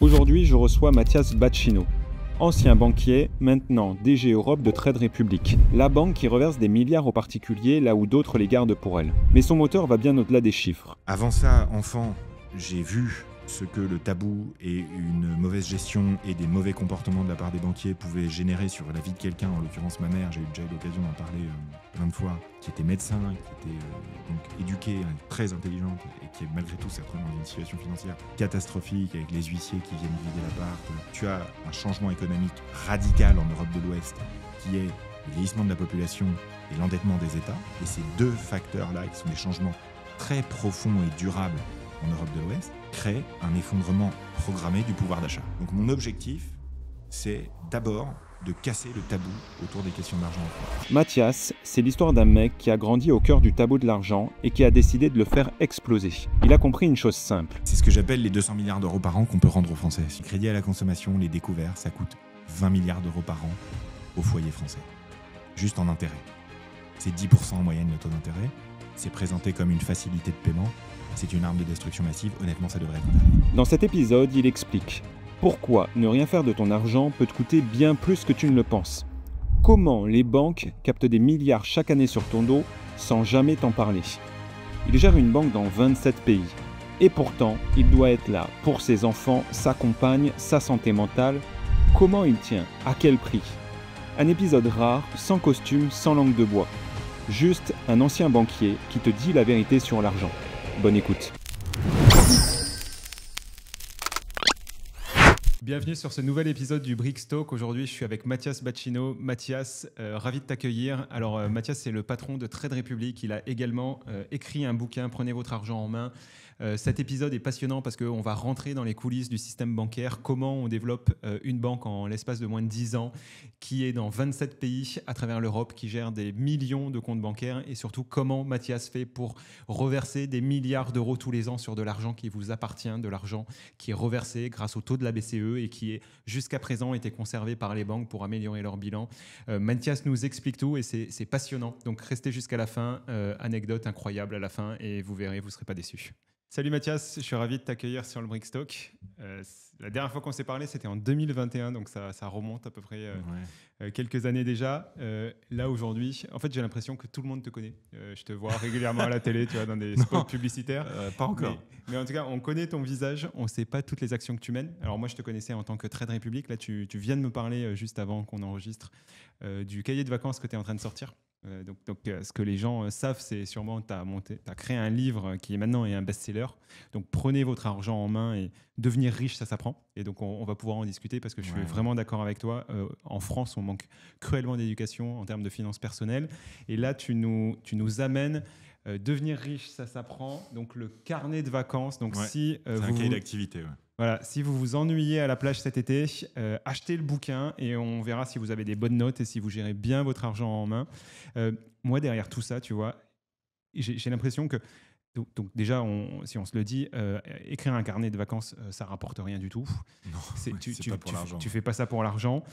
Aujourd'hui, je reçois Mathias Bacchino, ancien banquier, maintenant DG Europe de Trade Republic, la banque qui reverse des milliards aux particuliers là où d'autres les gardent pour elle. Mais son moteur va bien au-delà des chiffres. Avant ça, enfant, j'ai vu ce que le tabou et une mauvaise gestion et des mauvais comportements de la part des banquiers pouvaient générer sur la vie de quelqu'un, en l'occurrence ma mère, j'ai eu déjà eu l'occasion d'en parler plein de fois, qui était médecin, qui était donc éduquée, très intelligente et qui malgré tout s'est retrouvée dans une situation financière catastrophique avec les huissiers qui viennent vider l'appart. Tu as un changement économique radical en Europe de l'Ouest qui est le vieillissement de la population et l'endettement des États. Et ces deux facteurs-là, qui sont des changements très profonds et durables en Europe de l'Ouest, crée un effondrement programmé du pouvoir d'achat. Donc mon objectif, c'est d'abord de casser le tabou autour des questions d'argent en France. Mathias, c'est l'histoire d'un mec qui a grandi au cœur du tabou de l'argent et qui a décidé de le faire exploser. Il a compris une chose simple. C'est ce que j'appelle les 200 milliards d'euros par an qu'on peut rendre aux Français. Le crédit à la consommation, les découverts, ça coûte 20 milliards d'euros par an aux foyers français. Juste en intérêt. C'est 10% en moyenne le taux d'intérêt. C'est présenté comme une facilité de paiement. C'est une arme de destruction massive. Honnêtement, ça devrait être interdit. Dans cet épisode, il explique pourquoi ne rien faire de ton argent peut te coûter bien plus que tu ne le penses. Comment les banques captent des milliards chaque année sur ton dos sans jamais t'en parler. Il gère une banque dans 27 pays. Et pourtant, il doit être là pour ses enfants, sa compagne, sa santé mentale. Comment il tient? À quel prix? Un épisode rare, sans costume, sans langue de bois. Juste un ancien banquier qui te dit la vérité sur l'argent. Bonne écoute. Bienvenue sur ce nouvel épisode du Brix Talk. Aujourd'hui, je suis avec Mathias Bacchino. Mathias, ravi de t'accueillir. Alors, Mathias, c'est le patron de Trade Republic. Il a également écrit un bouquin, Prenez votre argent en main. Cet épisode est passionnant parce qu'on va rentrer dans les coulisses du système bancaire, comment on développe une banque en l'espace de moins de 10 ans, qui est dans 27 pays à travers l'Europe, qui gère des millions de comptes bancaires et surtout comment Mathias fait pour reverser des milliards d'euros tous les ans sur de l'argent qui vous appartient, de l'argent qui est reversé grâce au taux de la BCE et qui est jusqu'à présent été conservé par les banques pour améliorer leur bilan. Mathias nous explique tout et c'est passionnant. Donc restez jusqu'à la fin, anecdote incroyable à la fin et vous verrez, vous ne serez pas déçus. Salut Mathias, je suis ravi de t'accueillir sur le Brix Talk. La dernière fois qu'on s'est parlé, c'était en 2021, donc ça remonte à peu près quelques années déjà. Là aujourd'hui, en fait, j'ai l'impression que tout le monde te connaît. Je te vois régulièrement à la télé, tu vois, dans des spots publicitaires. Pas encore. Mais en tout cas, on connaît ton visage, on ne sait pas toutes les actions que tu mènes. Alors moi, je te connaissais en tant que Trade Republic. Là, tu viens de me parler juste avant qu'on enregistre du cahier de vacances que tu es en train de sortir. Ce que les gens savent, c'est sûrement que tu as créé un livre qui est maintenant un best-seller. Donc, prenez votre argent en main et devenir riche, ça s'apprend. Et donc, on va pouvoir en discuter parce que je suis vraiment d'accord avec toi. En France, on manque cruellement d'éducation en termes de finances personnelles. Et là, tu nous amènes devenir riche, ça s'apprend. Donc, le carnet de vacances. Donc, c'est un cahier d'activité. Voilà, si vous vous ennuyez à la plage cet été, achetez le bouquin et on verra si vous avez des bonnes notes et si vous gérez bien votre argent en main. Moi, derrière tout ça, tu vois, j'ai l'impression que, donc déjà, si on se le dit, écrire un carnet de vacances, ça rapporte rien du tout. Non, c'est pas pour l'argent. Tu fais pas ça pour l'argent.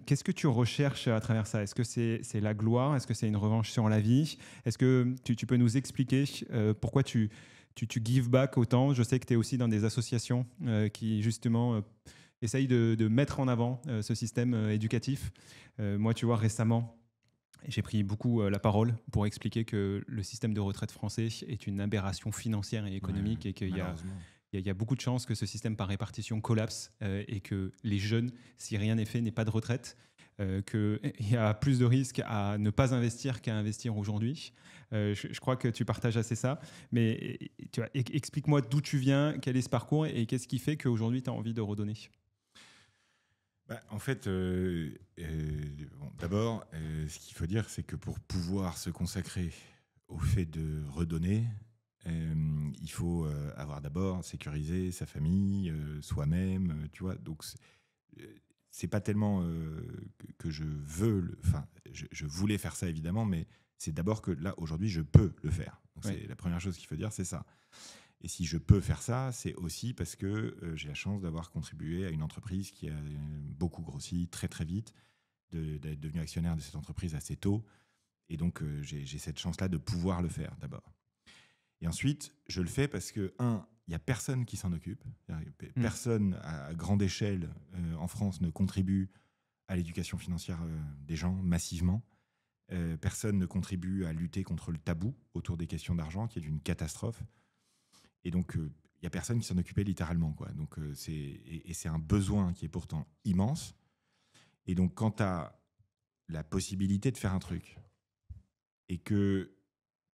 Qu'est-ce que tu recherches à travers ça? Est-ce que c'est la gloire? Est-ce que c'est une revanche sur la vie? Est-ce que tu peux nous expliquer pourquoi tu give back autant? Je sais que tu es aussi dans des associations qui, justement, essayent de mettre en avant ce système éducatif. Moi, tu vois, récemment, j'ai pris beaucoup la parole pour expliquer que le système de retraite français est une aberration financière et économique et qu'il y a beaucoup de chances que ce système par répartition collapse et que les jeunes, si rien n'est fait, n'aient pas de retraite. Qu'il y a plus de risques à ne pas investir qu'à investir aujourd'hui. Je crois que tu partages assez ça. Mais tu vois, explique-moi d'où tu viens, quel est ce parcours et qu'est-ce qui fait qu'aujourd'hui tu as envie de redonner? En fait, d'abord, ce qu'il faut dire, c'est que pour pouvoir se consacrer au fait de redonner, il faut avoir d'abord sécurisé sa famille, soi-même, tu vois. Donc, c'est pas tellement que je veux, je voulais faire ça évidemment, mais c'est d'abord que là, aujourd'hui, je peux le faire. Donc, c'est la première chose qu'il faut dire, c'est ça. Et si je peux faire ça, c'est aussi parce que j'ai la chance d'avoir contribué à une entreprise qui a beaucoup grossi très très vite, d'être devenu actionnaire de cette entreprise assez tôt. Et donc, j'ai cette chance-là de pouvoir le faire d'abord. Et ensuite, je le fais parce que, il n'y a personne qui s'en occupe. Personne à grande échelle en France ne contribue à l'éducation financière des gens massivement. Personne ne contribue à lutter contre le tabou autour des questions d'argent, qui est une catastrophe. Et donc, il n'y a personne qui s'en occupait littéralement, quoi. Donc, c'est un besoin qui est pourtant immense. Et donc, quand tu as la possibilité de faire un truc et que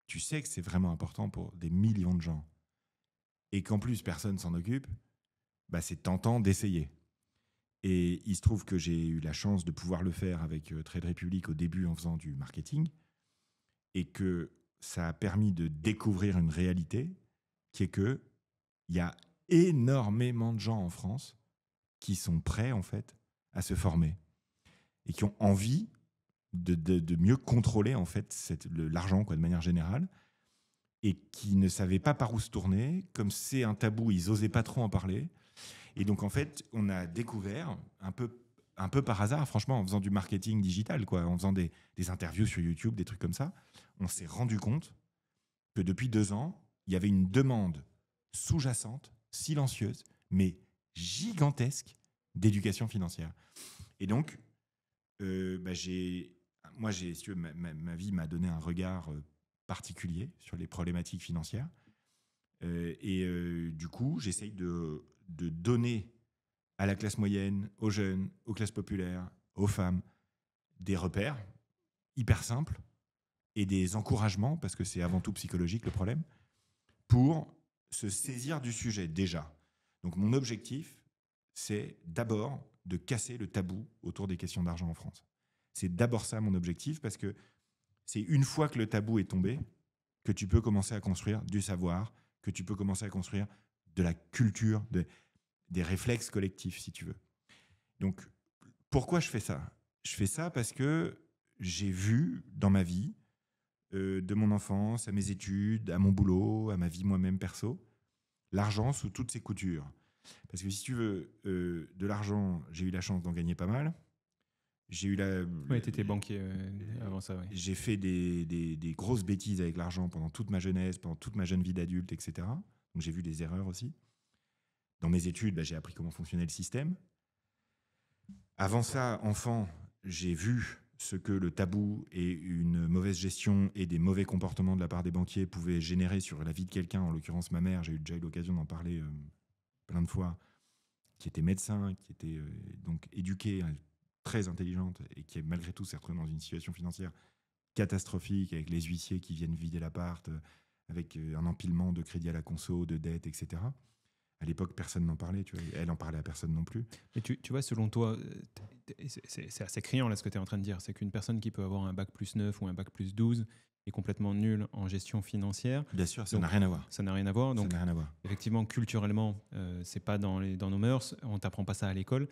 tu sais que c'est vraiment important pour des millions de gens et qu'en plus, personne s'en occupe, bah, c'est tentant d'essayer. Et il se trouve que j'ai eu la chance de pouvoir le faire avec Trade Republic au début en faisant du marketing et que ça a permis de découvrir une réalité qui est qu'il y a énormément de gens en France qui sont prêts en fait à se former et qui ont envie de mieux contrôler en fait l'argent de manière générale et qui ne savaient pas par où se tourner. Comme c'est un tabou, ils n'osaient pas trop en parler. Et donc, en fait, on a découvert, un peu par hasard, franchement, en faisant du marketing digital, quoi, en faisant des interviews sur YouTube, des trucs comme ça, on s'est rendu compte que depuis 2 ans, il y avait une demande sous-jacente, silencieuse, mais gigantesque d'éducation financière. Et donc, ma vie m'a donné un regard particulier sur les problématiques financières. Du coup, j'essaye de donner à la classe moyenne, aux jeunes, aux classes populaires, aux femmes, des repères hyper simples et des encouragements, parce que c'est avant tout psychologique le problème, pour se saisir du sujet déjà. Donc mon objectif, c'est d'abord de casser le tabou autour des questions d'argent en France. C'est d'abord ça mon objectif, parce que c'est une fois que le tabou est tombé que tu peux commencer à construire du savoir, que tu peux commencer à construire de la culture, des réflexes collectifs, si tu veux. Donc, pourquoi je fais ça ? Je fais ça parce que j'ai vu dans ma vie, de mon enfance, à mes études, à mon boulot, à ma vie moi-même perso, l'argent sous toutes ses coutures. Parce que si tu veux, de l'argent, j'ai eu la chance d'en gagner pas mal. J'ai eu Oui, tu étais banquier avant ça, oui. J'ai fait des grosses bêtises avec l'argent pendant toute ma jeunesse, pendant toute ma jeune vie d'adulte, etc. Donc j'ai vu des erreurs aussi. Dans mes études, j'ai appris comment fonctionnait le système. Avant ça, enfant, j'ai vu ce que le tabou et une mauvaise gestion et des mauvais comportements de la part des banquiers pouvaient générer sur la vie de quelqu'un, en l'occurrence ma mère, j'ai déjà eu l'occasion d'en parler plein de fois, qui était médecin, qui était donc éduquée, très intelligente, et qui malgré tout s'est retrouvée dans une situation financière catastrophique, avec les huissiers qui viennent vider l'appart, avec un empilement de crédits à la conso, de dettes, etc. À l'époque, personne n'en parlait, tu vois. Elle en parlait à personne non plus. Mais tu vois, selon toi, c'est assez criant là ce que tu es en train de dire, c'est qu'une personne qui peut avoir un bac plus 9 ou un bac plus 12 est complètement nulle en gestion financière. Bien sûr, ça n'a rien à voir. Ça n'a rien à voir. Donc, ça n'a rien à voir. Effectivement, culturellement, c'est pas dans nos mœurs, on t'apprend pas ça à l'école.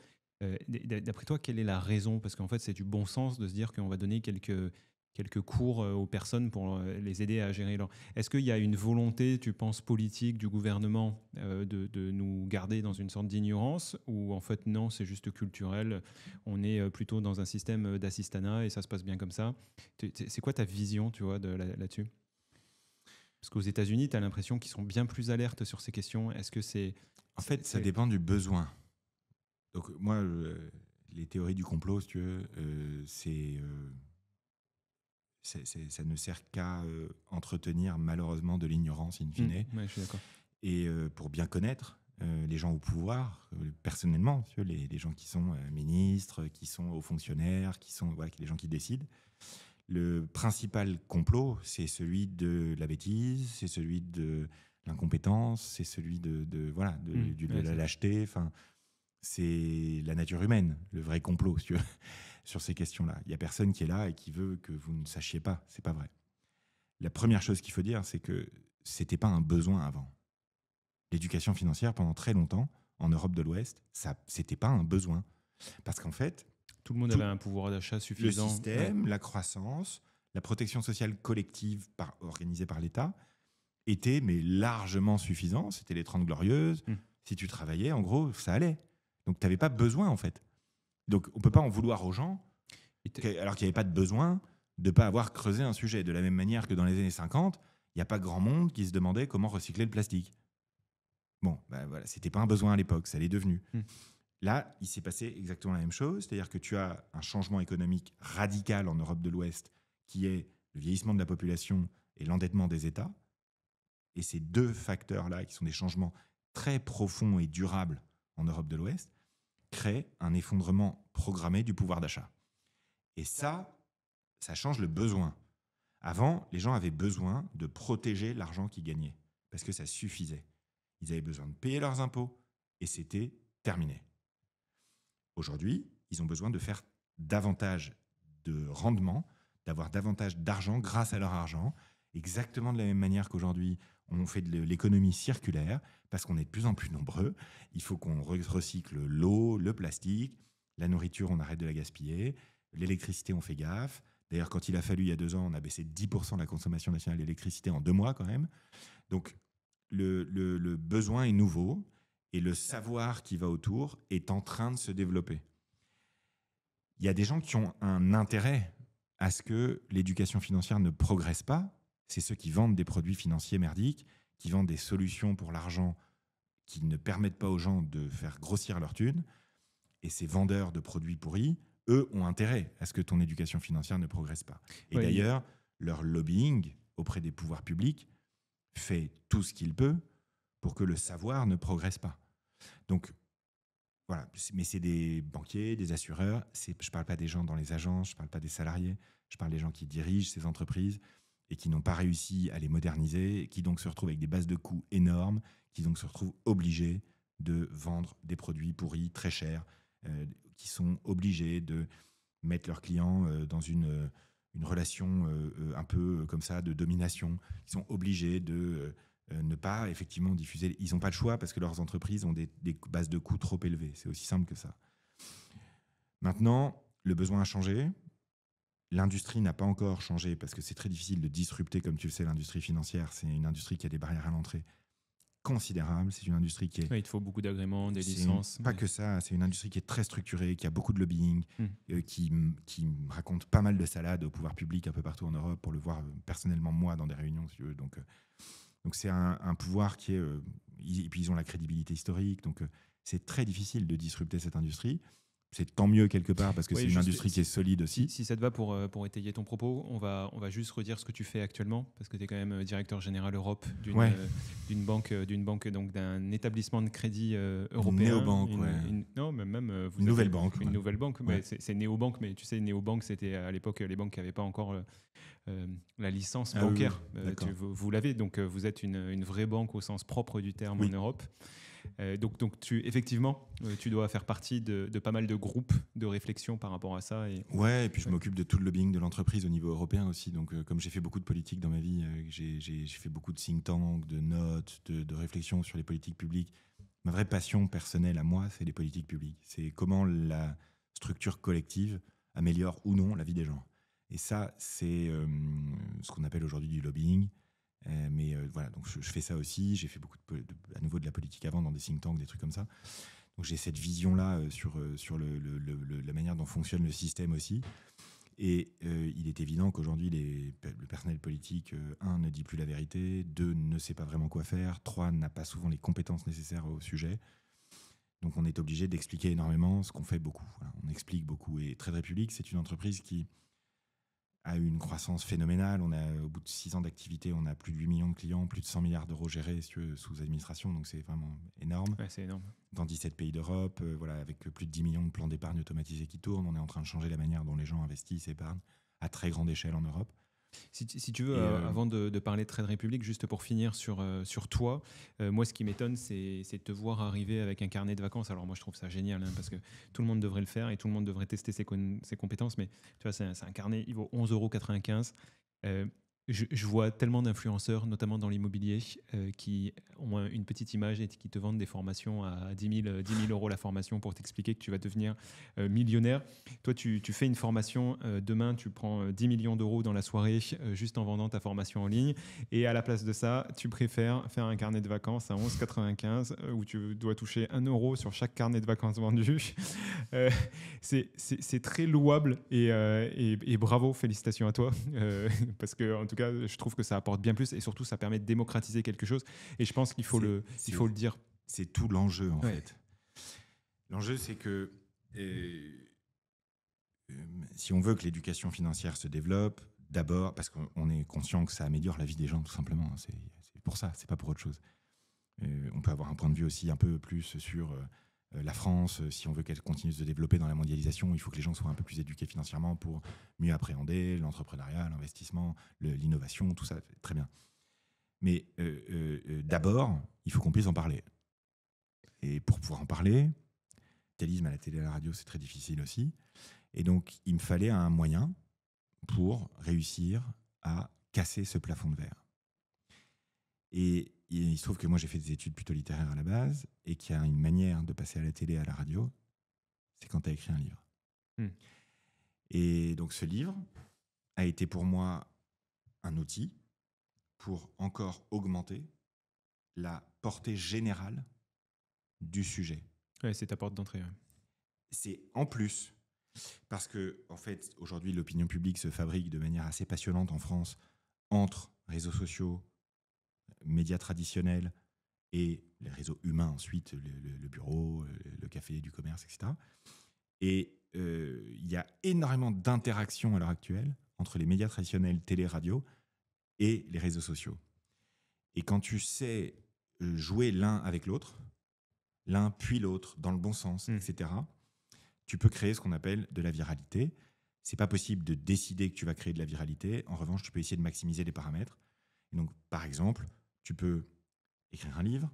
D'après toi, quelle est la raison ? Parce qu'en fait, c'est du bon sens de se dire qu'on va donner quelques cours aux personnes pour les aider à gérer leur... Est-ce qu'il y a une volonté, tu penses, politique du gouvernement de nous garder dans une sorte d'ignorance, ou en fait non, c'est juste culturel, on est plutôt dans un système d'assistanat et ça se passe bien comme ça. C'est quoi ta vision, tu vois, là-dessus ? Parce qu'aux États-Unis, tu as l'impression qu'ils sont bien plus alertes sur ces questions. Est-ce que c'est... En fait, ça dépend du besoin. Donc moi, les théories du complot, si tu veux, ça ne sert qu'à entretenir malheureusement de l'ignorance in fine. Ouais, je suis d'accord. Et pour bien connaître les gens au pouvoir, personnellement, tu vois, les gens qui sont ministres, qui sont hauts fonctionnaires, les gens qui décident. Le principal complot, c'est celui de la bêtise, c'est celui de l'incompétence, c'est celui de la lâcheté. Enfin, c'est la nature humaine, le vrai complot, si tu veux, sur ces questions-là. Il n'y a personne qui est là et qui veut que vous ne sachiez pas. C'est pas vrai. La première chose qu'il faut dire, c'est que c'était pas un besoin avant. L'éducation financière, pendant très longtemps, en Europe de l'Ouest, c'était pas un besoin. Parce qu'en fait, tout le monde avait un pouvoir d'achat suffisant. Le système, la croissance, la protection sociale collective organisée par l'État était mais largement suffisant. C'était les 30 Glorieuses. Si tu travaillais, en gros, ça allait. Donc, tu n'avais pas besoin, en fait. Donc, on ne peut pas en vouloir aux gens, alors qu'il n'y avait pas de besoin de ne pas avoir creusé un sujet. De la même manière que dans les années 50, il n'y a pas grand monde qui se demandait comment recycler le plastique. Bon, voilà, c'était pas un besoin à l'époque, ça l'est devenu. Mm. Là, il s'est passé exactement la même chose, c'est-à-dire que tu as un changement économique radical en Europe de l'Ouest, qui est le vieillissement de la population et l'endettement des États. Et ces deux facteurs-là, qui sont des changements très profonds et durables en Europe de l'Ouest, créent un effondrement programmé du pouvoir d'achat. Et ça change le besoin. Avant, les gens avaient besoin de protéger l'argent qu'ils gagnaient, parce que ça suffisait. Ils avaient besoin de payer leurs impôts, et c'était terminé. Aujourd'hui, ils ont besoin de faire davantage de rendement, d'avoir davantage d'argent grâce à leur argent, exactement de la même manière qu'aujourd'hui, on fait de l'économie circulaire, parce qu'on est de plus en plus nombreux. Il faut qu'on recycle l'eau, le plastique, la nourriture, on arrête de la gaspiller, l'électricité, on fait gaffe. D'ailleurs, quand il a fallu, il y a 2 ans, on a baissé de 10% la consommation nationale d'électricité en 2 mois quand même. Donc, le besoin est nouveau et le savoir qui va autour est en train de se développer. Il y a des gens qui ont un intérêt à ce que l'éducation financière ne progresse pas. C'est ceux qui vendent des produits financiers merdiques, qui vendent des solutions pour l'argent qui ne permettent pas aux gens de faire grossir leur thune. Et ces vendeurs de produits pourris, eux, ont intérêt à ce que ton éducation financière ne progresse pas. Et d'ailleurs, leur lobbying auprès des pouvoirs publics fait tout ce qu'il peut pour que le savoir ne progresse pas. Donc, voilà. Mais c'est des banquiers, des assureurs. Je ne parle pas des gens dans les agences, je ne parle pas des salariés. Je parle des gens qui dirigent ces entreprises et qui n'ont pas réussi à les moderniser, qui donc se retrouvent avec des bases de coûts énormes, qui donc se retrouvent obligés de vendre des produits pourris très chers, qui sont obligés de mettre leurs clients dans une relation un peu comme ça de domination, qui sont obligés de ne pas effectivement diffuser. Ils n'ont pas le choix parce que leurs entreprises ont des bases de coûts trop élevées. C'est aussi simple que ça. Maintenant, le besoin a changé. L'industrie n'a pas encore changé parce que c'est très difficile de disrupter, comme tu le sais, l'industrie financière. C'est une industrie qui a des barrières à l'entrée considérables. C'est une industrie qui est... Oui, il te faut beaucoup d'agréments, des licences. Pas que ça, c'est une industrie qui est très structurée, qui a beaucoup de lobbying, qui raconte pas mal de salades au pouvoir public un peu partout en Europe, pour le voir personnellement moi dans des réunions, si tu veux. Donc c'est un pouvoir qui est... et puis ils ont la crédibilité historique, donc c'est très difficile de disrupter cette industrie. C'est tant mieux quelque part parce que c'est une industrie qui est solide aussi. Si ça te va, pour étayer ton propos, on va juste redire ce que tu fais actuellement, parce que tu es quand même directeur général Europe d'une banque, donc d'un établissement de crédit européen. Néobanque, non, mais même une nouvelle banque. Une nouvelle banque. Ouais. C'est Néobanque, mais tu sais, Néobanque, c'était à l'époque les banques qui n'avaient pas encore la licence bancaire. Oui, vous l'avez, donc vous êtes une vraie banque au sens propre du terme en Europe. Donc effectivement, tu dois faire partie de pas mal de groupes de réflexion par rapport à ça. Et puis je m'occupe de tout le lobbying de l'entreprise au niveau européen aussi. Donc comme j'ai fait beaucoup de politique dans ma vie, j'ai fait beaucoup de think tanks, de notes, de réflexions sur les politiques publiques. Ma vraie passion personnelle à moi, c'est les politiques publiques. C'est comment la structure collective améliore ou non la vie des gens. Et ça, c'est ce qu'on appelle aujourd'hui du lobbying. Mais voilà, donc je fais ça aussi. J'ai fait beaucoup à nouveau de la politique avant dans des think tanks, des trucs comme ça. Donc j'ai cette vision-là sur la manière dont fonctionne le système aussi. Et il est évident qu'aujourd'hui, le personnel politique, 1, ne dit plus la vérité, 2, ne sait pas vraiment quoi faire, 3, n'a pas souvent les compétences nécessaires au sujet. Donc on est obligé d'expliquer énormément, ce qu'on fait beaucoup. Voilà, on explique beaucoup. Et Trade Republic, c'est une entreprise qui a eu une croissance phénoménale. Au bout de 6 ans d'activité, on a plus de 8 millions de clients, plus de 100 milliards d'euros gérés sous administration, donc c'est vraiment énorme. Ouais, c'est énorme. Dans 17 pays d'Europe, avec plus de 10 millions de plans d'épargne automatisés qui tournent, on est en train de changer la manière dont les gens investissent et épargnent à très grande échelle en Europe. Si tu veux, avant de parler de Trade Republic, juste pour finir sur toi, moi ce qui m'étonne, c'est de te voir arriver avec un carnet de vacances. Alors moi je trouve ça génial, parce que tout le monde devrait le faire et tout le monde devrait tester ses compétences, mais tu vois, c'est un carnet, il vaut 11,95 €. Je vois tellement d'influenceurs, notamment dans l'immobilier, qui ont une petite image et qui te vendent des formations à 10 000 € la formation pour t'expliquer que tu vas devenir millionnaire. Toi, tu fais une formation, demain, tu prends 10 millions d'euros dans la soirée juste en vendant ta formation en ligne. Et à la place de ça, tu préfères faire un carnet de vacances à 11,95 € où tu dois toucher 1 € sur chaque carnet de vacances vendu. C'est très louable et bravo, félicitations à toi. Parce que, en tout cas, je trouve que ça apporte bien plus et surtout, ça permet de démocratiser quelque chose. Et je pense qu'il faut, il faut le dire. C'est tout l'enjeu, en fait. L'enjeu, c'est que si on veut que l'éducation financière se développe, d'abord, parce qu'on est conscient que ça améliore la vie des gens, tout simplement. C'est pour ça, c'est pas pour autre chose. On peut avoir un point de vue aussi un peu plus sur la France. Si on veut qu'elle continue de se développer dans la mondialisation, il faut que les gens soient un peu plus éduqués financièrement pour mieux appréhender l'entrepreneuriat, l'investissement, l'innovation, tout ça, très bien. Mais d'abord, il faut qu'on puisse en parler. Et pour pouvoir en parler, capitalisme à la télé et à la radio, c'est très difficile aussi. Et donc, il me fallait un moyen pour réussir à casser ce plafond de verre. Et il se trouve que moi, j'ai fait des études plutôt littéraires à la base et qu'il y a une manière de passer à la télé et à la radio, c'est quand tu as écrit un livre. Et donc, ce livre a été pour moi un outil pour encore augmenter la portée générale du sujet. Ouais, c'est ta porte d'entrée. Ouais. C'est en plus, parce que en fait, aujourd'hui, l'opinion publique se fabrique de manière assez passionnante en France entre réseaux sociaux, médias traditionnels et les réseaux humains ensuite, le bureau, le café, du commerce, etc. Et il y a énormément d'interactions à l'heure actuelle entre les médias traditionnels, télé, radio et les réseaux sociaux. Et quand tu sais jouer l'un avec l'autre, l'un puis l'autre, dans le bon sens, etc., tu peux créer ce qu'on appelle de la viralité. C'est pas possible de décider que tu vas créer de la viralité. En revanche, tu peux essayer de maximiser les paramètres. Et donc, par exemple, tu peux écrire un livre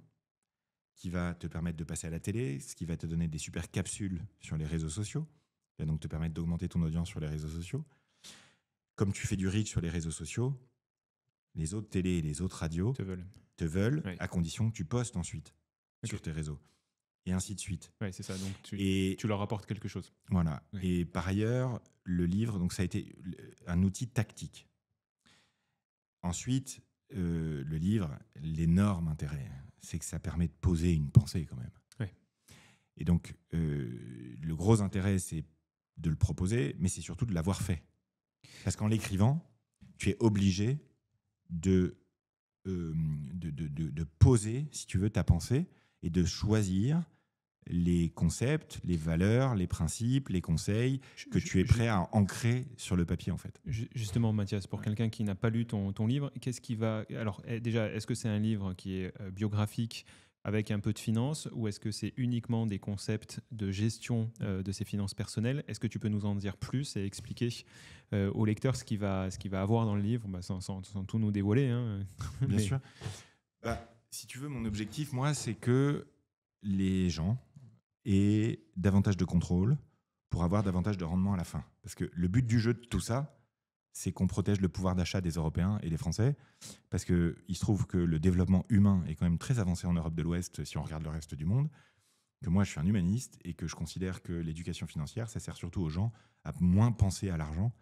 qui va te permettre de passer à la télé, ce qui va te donner des super capsules sur les réseaux sociaux, qui va donc te permettre d'augmenter ton audience sur les réseaux sociaux. Comme tu fais du reach sur les réseaux sociaux, les autres télés et les autres radios te veulent oui. À condition que tu postes ensuite sur tes réseaux. Et ainsi de suite. Oui, c'est ça. Donc, tu leur apportes quelque chose. Voilà. Oui. Et par ailleurs, le livre, donc ça a été un outil tactique. Ensuite, le livre, l'énorme intérêt, c'est que ça permet de poser une pensée quand même. Oui. Et donc, le gros intérêt, c'est de le proposer, mais c'est surtout de l'avoir fait. Parce qu'en l'écrivant, tu es obligé de poser, si tu veux, ta pensée et de choisir les concepts, les valeurs, les principes, les conseils que tu es prêt à ancrer sur le papier, en fait. Justement, Mathias, pour quelqu'un qui n'a pas lu ton livre, qu'est-ce qui va... Alors, déjà, est-ce que c'est un livre qui est biographique avec un peu de finance ou est-ce que c'est uniquement des concepts de gestion de ses finances personnelles? Est-ce que tu peux nous en dire plus et expliquer au lecteur ce qu'il va avoir dans le livre, sans tout nous dévoiler, hein. Bien sûr. Si tu veux, mon objectif, moi, c'est que les gens aient davantage de contrôle pour avoir davantage de rendement à la fin. Parce que le but du jeu de tout ça, c'est qu'on protège le pouvoir d'achat des Européens et des Français, parce qu'il se trouve que le développement humain est quand même très avancé en Europe de l'Ouest si on regarde le reste du monde, que moi je suis un humaniste et que je considère que l'éducation financière, ça sert surtout aux gens à moins penser à l'argent,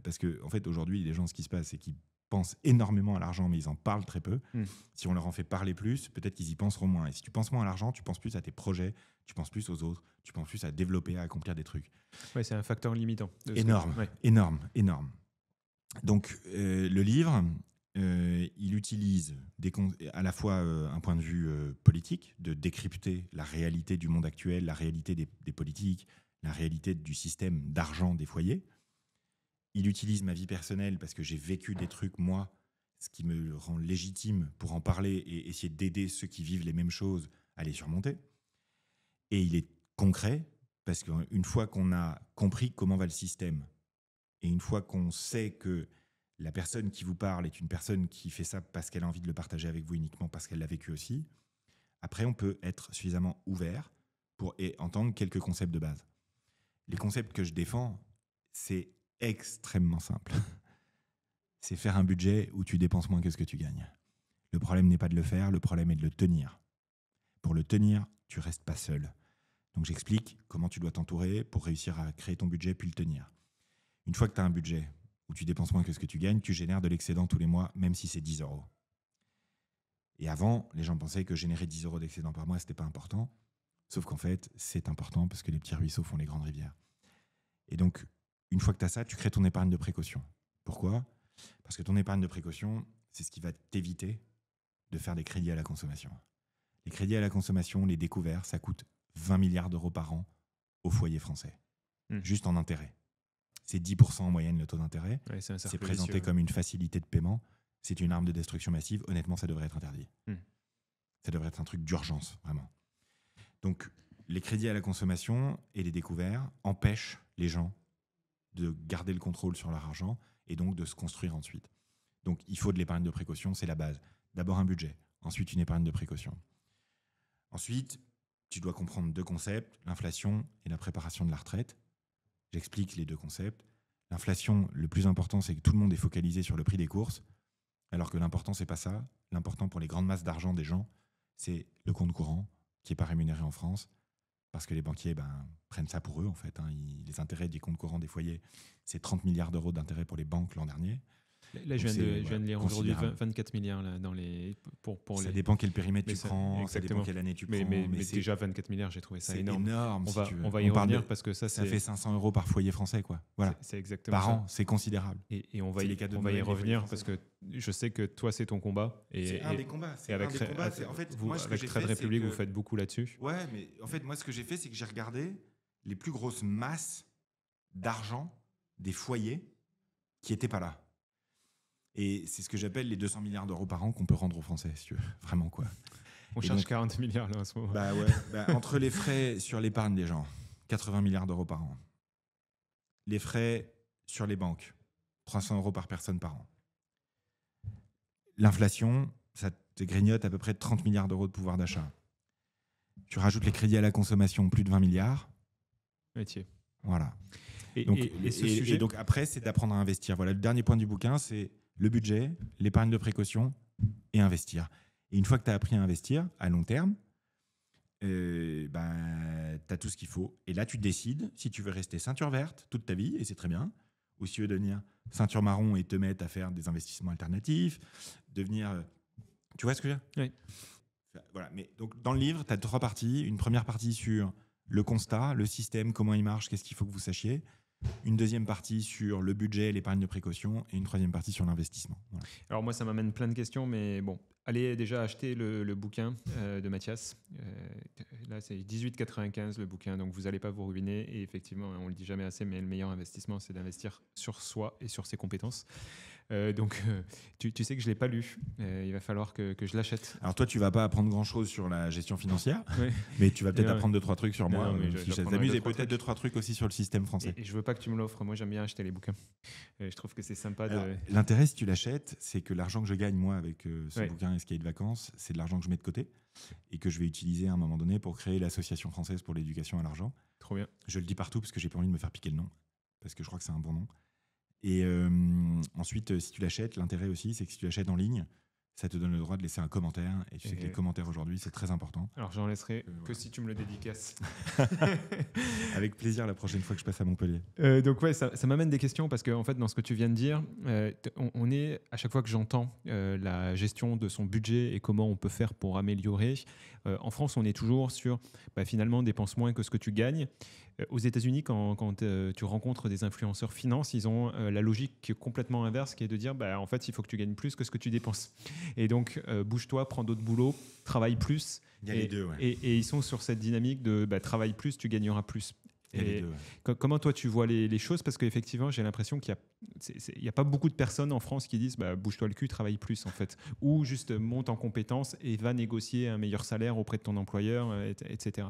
parce qu'en fait aujourd'hui, les gens, ce qui se passe, c'est qu'ils pensent énormément à l'argent, mais ils en parlent très peu. Si on leur en fait parler plus, peut-être qu'ils y penseront moins. Et si tu penses moins à l'argent, tu penses plus à tes projets, tu penses plus aux autres, tu penses plus à développer, à accomplir des trucs. Ouais, c'est un facteur limitant. Énorme. Donc, le livre, il utilise à la fois un point de vue politique, de décrypter la réalité du monde actuel, la réalité des politiques, la réalité du système d'argent des foyers. Il utilise ma vie personnelle parce que j'ai vécu des trucs, moi, ce qui me rend légitime pour en parler et essayer d'aider ceux qui vivent les mêmes choses à les surmonter. Et il est concret parce qu'une fois qu'on a compris comment va le système, et une fois qu'on sait que la personne qui vous parle est une personne qui fait ça parce qu'elle a envie de le partager avec vous uniquement parce qu'elle l'a vécu aussi, après on peut être suffisamment ouvert pour entendre quelques concepts de base. Les concepts que je défends, c'est extrêmement simple. C'est faire un budget où tu dépenses moins que ce que tu gagnes. Le problème n'est pas de le faire, le problème est de le tenir. Pour le tenir, tu restes pas seul. Donc j'explique comment tu dois t'entourer pour réussir à créer ton budget puis le tenir. Une fois que tu as un budget où tu dépenses moins que ce que tu gagnes, tu génères de l'excédent tous les mois, même si c'est 10 €. Et avant, les gens pensaient que générer 10 € d'excédent par mois, c'était pas important. Sauf qu'en fait, c'est important parce que les petits ruisseaux font les grandes rivières. Et donc, une fois que tu as ça, tu crées ton épargne de précaution. Pourquoi ? Parce que ton épargne de précaution, c'est ce qui va t'éviter de faire des crédits à la consommation. Les crédits à la consommation, les découverts, ça coûte 20 milliards d'euros par an au foyer français. Juste en intérêt. C'est 10% en moyenne le taux d'intérêt. Ouais, c'est présenté comme une facilité de paiement. C'est une arme de destruction massive. Honnêtement, ça devrait être interdit. Ça devrait être un truc d'urgence, vraiment. Donc, les crédits à la consommation et les découverts empêchent les gens de garder le contrôle sur leur argent et donc de se construire ensuite. Donc, il faut de l'épargne de précaution, c'est la base. D'abord un budget, ensuite une épargne de précaution. Ensuite, tu dois comprendre 2 concepts, l'inflation et la préparation de la retraite. J'explique les 2 concepts. L'inflation, le plus important, c'est que tout le monde est focalisé sur le prix des courses, alors que l'important, c'est pas ça. L'important pour les grandes masses d'argent des gens, c'est le compte courant, qui n'est pas rémunéré en France, parce que les banquiers prennent ça pour eux, en fait. Les intérêts des comptes courants des foyers, c'est 30 milliards d'euros d'intérêts pour les banques l'an dernier. Là, je viens de lire aujourd'hui 24 milliards là, ça dépend quel périmètre tu prends, ça dépend quelle année tu prends. Mais déjà 24 milliards, j'ai trouvé ça énorme. C'est énorme. On va y revenir parce que ça fait 500 euros par foyer français, quoi. Voilà. C'est exactement par an, c'est considérable. Et on va y revenir parce que je sais que toi, c'est ton combat. C'est un des combats. Et avec Trade Republic, vous faites beaucoup là-dessus. Ouais, mais en fait, moi, ce que j'ai fait, c'est que j'ai regardé les plus grosses masses d'argent des foyers qui n'étaient pas là. Et c'est ce que j'appelle les 200 milliards d'euros par an qu'on peut rendre aux Français, si tu veux. Vraiment, quoi. On cherche 40 milliards là en ce moment. Entre les frais sur l'épargne des gens, 80 milliards d'euros par an. Les frais sur les banques, 300 euros par personne par an. L'inflation, ça te grignote à peu près 30 milliards d'euros de pouvoir d'achat. Tu rajoutes les crédits à la consommation, plus de 20 milliards. Métier. Voilà. Et donc après, c'est d'apprendre à investir. Voilà, le dernier point du bouquin, c'est le budget, l'épargne de précaution et investir. Et une fois que tu as appris à investir à long terme, tu as tout ce qu'il faut. Et là, tu décides si tu veux rester ceinture verte toute ta vie, et c'est très bien, ou si tu veux devenir ceinture marron et te mettre à faire des investissements alternatifs, devenir... Tu vois ce que je veux dire ? Oui. Voilà. Mais donc, dans le livre, tu as 3 parties. Une première partie sur le constat, le système, comment il marche, qu'est-ce qu'il faut que vous sachiez. Une deuxième partie sur le budget, l'épargne de précaution, et une troisième partie sur l'investissement. Voilà. Alors moi, ça m'amène plein de questions, mais bon, allez déjà acheter le bouquin de Mathias. Là, c'est 18,95 le bouquin, donc vous n'allez pas vous ruiner. Et effectivement, on le dit jamais assez, mais le meilleur investissement, c'est d'investir sur soi et sur ses compétences. Tu sais que je ne l'ai pas lu. Il va falloir que je l'achète. Alors toi, tu ne vas pas apprendre grand-chose sur la gestion financière, oui. mais tu vas peut-être apprendre 2-3 trucs sur moi, si ça t'amuse, et peut-être 2-3 trucs aussi sur le système français. Et je ne veux pas que tu me l'offres. Moi, j'aime bien acheter les bouquins. Je trouve que c'est sympa. L'intérêt, si tu l'achètes, c'est que l'argent que je gagne, moi, avec ce bouquin Escape de vacances, c'est de l'argent que je mets de côté et que je vais utiliser à un moment donné pour créer l'Association française pour l'éducation à l'argent. Trop bien. Je le dis partout parce que j'ai pas envie de me faire piquer le nom, parce que je crois que c'est un bon nom. Et ensuite, si tu l'achètes, l'intérêt aussi, c'est que si tu l'achètes en ligne, ça te donne le droit de laisser un commentaire. Et tu sais que les commentaires aujourd'hui, c'est très important. Alors, j'en laisserai que si tu me le dédicaces. Avec plaisir la prochaine fois que je passe à Montpellier. Donc, ouais, ça m'amène des questions parce qu'en fait, dans ce que tu viens de dire, on est, à chaque fois que j'entends la gestion de son budget et comment on peut faire pour améliorer, en France, on est toujours sur finalement, dépense moins que ce que tu gagnes. Aux États-Unis, quand tu rencontres des influenceurs finance, ils ont la logique complètement inverse qui est de dire en fait, il faut que tu gagnes plus que ce que tu dépenses. Et donc, bouge-toi, prends d'autres boulots, travaille plus. Il y a les deux, ouais. Et ils sont sur cette dynamique de travaille plus, tu gagneras plus. Comment toi tu vois les choses ? Parce qu'effectivement, j'ai l'impression qu'il n'y a pas beaucoup de personnes en France qui disent bouge-toi le cul, travaille plus en fait. Ou juste monte en compétences et va négocier un meilleur salaire auprès de ton employeur, etc.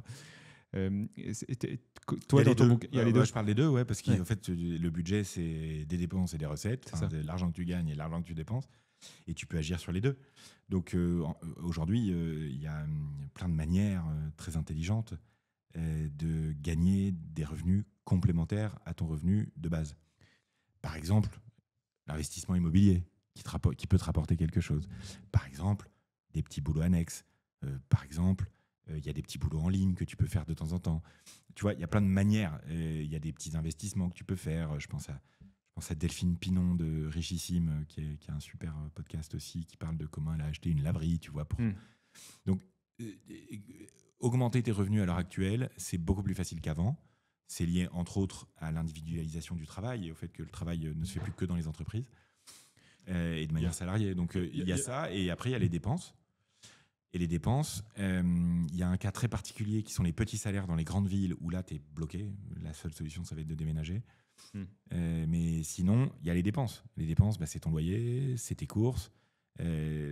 Toi, il y a les deux. Je parle des deux, parce qu'en fait, le budget, c'est des dépenses et des recettes, c'est l'argent que tu gagnes et l'argent que tu dépenses, et tu peux agir sur les deux. Donc aujourd'hui, il y a plein de manières très intelligentes de gagner des revenus complémentaires à ton revenu de base. Par exemple, l'investissement immobilier qui peut te rapporter quelque chose. Par exemple, des petits boulots annexes. Par exemple, il y a des petits boulots en ligne que tu peux faire de temps en temps. Tu vois, il y a plein de manières. Il y a des petits investissements que tu peux faire. Je pense à Delphine Pinon de Richissime, qui a un super podcast aussi, qui parle de comment elle a acheté une laverie, tu vois. Donc, augmenter tes revenus à l'heure actuelle, c'est beaucoup plus facile qu'avant. C'est lié, entre autres, à l'individualisation du travail et au fait que le travail ne se fait plus que dans les entreprises et de manière salariée. Donc, il y a ça. Et après, il y a les dépenses. Et les dépenses, il y a un cas très particulier qui sont les petits salaires dans les grandes villes où là, tu es bloqué. La seule solution, ça va être de déménager. Mais sinon, il y a les dépenses. Les dépenses, c'est ton loyer, c'est tes courses.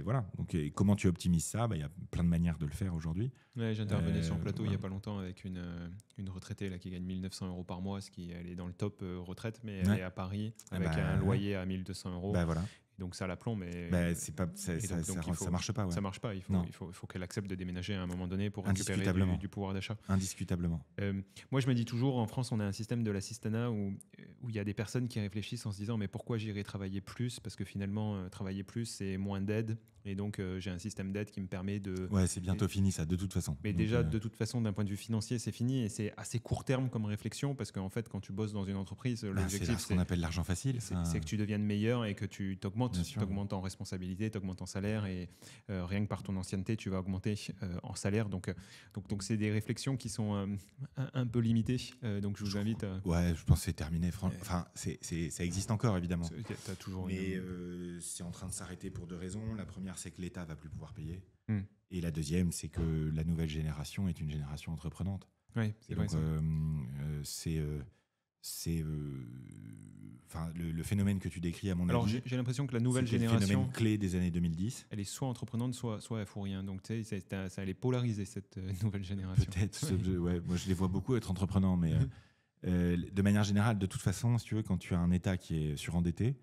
Voilà. Donc, comment tu optimises ça? Il y a plein de manières de le faire aujourd'hui. Ouais, j'intervenais sur un plateau il n'y a pas longtemps avec une retraitée là, qui gagne 1 900 € par mois, elle est dans le top retraite, mais elle est à Paris avec un loyer à 1 200 €. Voilà. Donc ça l'aplomb, mais c'est pas, ça marche pas. Ouais. Ça marche pas. Il faut qu'elle accepte de déménager à un moment donné pour récupérer du pouvoir d'achat. Indiscutablement. Moi, je me dis toujours, en France, on a un système de l'assistanat où il y a des personnes qui réfléchissent en se disant mais pourquoi j'irai travailler plus? Parce que finalement, travailler plus, c'est moins d'aide. Et donc, j'ai un système d'aide qui me permet de... Ouais, c'est bientôt fini ça, de toute façon. Mais donc, déjà, de toute façon, d'un point de vue financier, c'est fini. Et c'est assez court terme comme réflexion parce qu'en fait, quand tu bosses dans une entreprise, l'objectif, c'est ce qu'on appelle l'argent facile. C'est que tu deviennes meilleur et que tu t'augmentes en responsabilité, t'augmentes en salaire. Et rien que par ton ancienneté, tu vas augmenter en salaire. Donc c'est des réflexions qui sont un peu limitées. Donc, je vous invite... Ouais, je pense que c'est terminé. Enfin, ça existe encore, évidemment. T'as toujours Mais c'est en train de s'arrêter pour deux raisons. La première, c'est que l'État va plus pouvoir payer. Et la deuxième, c'est que la nouvelle génération est une génération entreprenante. Oui, c'est vrai. Le phénomène que tu décris, à mon avis... Alors, j'ai l'impression que la nouvelle génération... C'est le phénomène clé des années 2010. Elle est soit entreprenante, soit elle fout rien. Donc, tu sais, ça allait polariser cette nouvelle génération. Peut-être. Moi, je les vois beaucoup être entreprenants, mais de manière générale, de toute façon, si tu veux, quand tu as un État qui est surendetté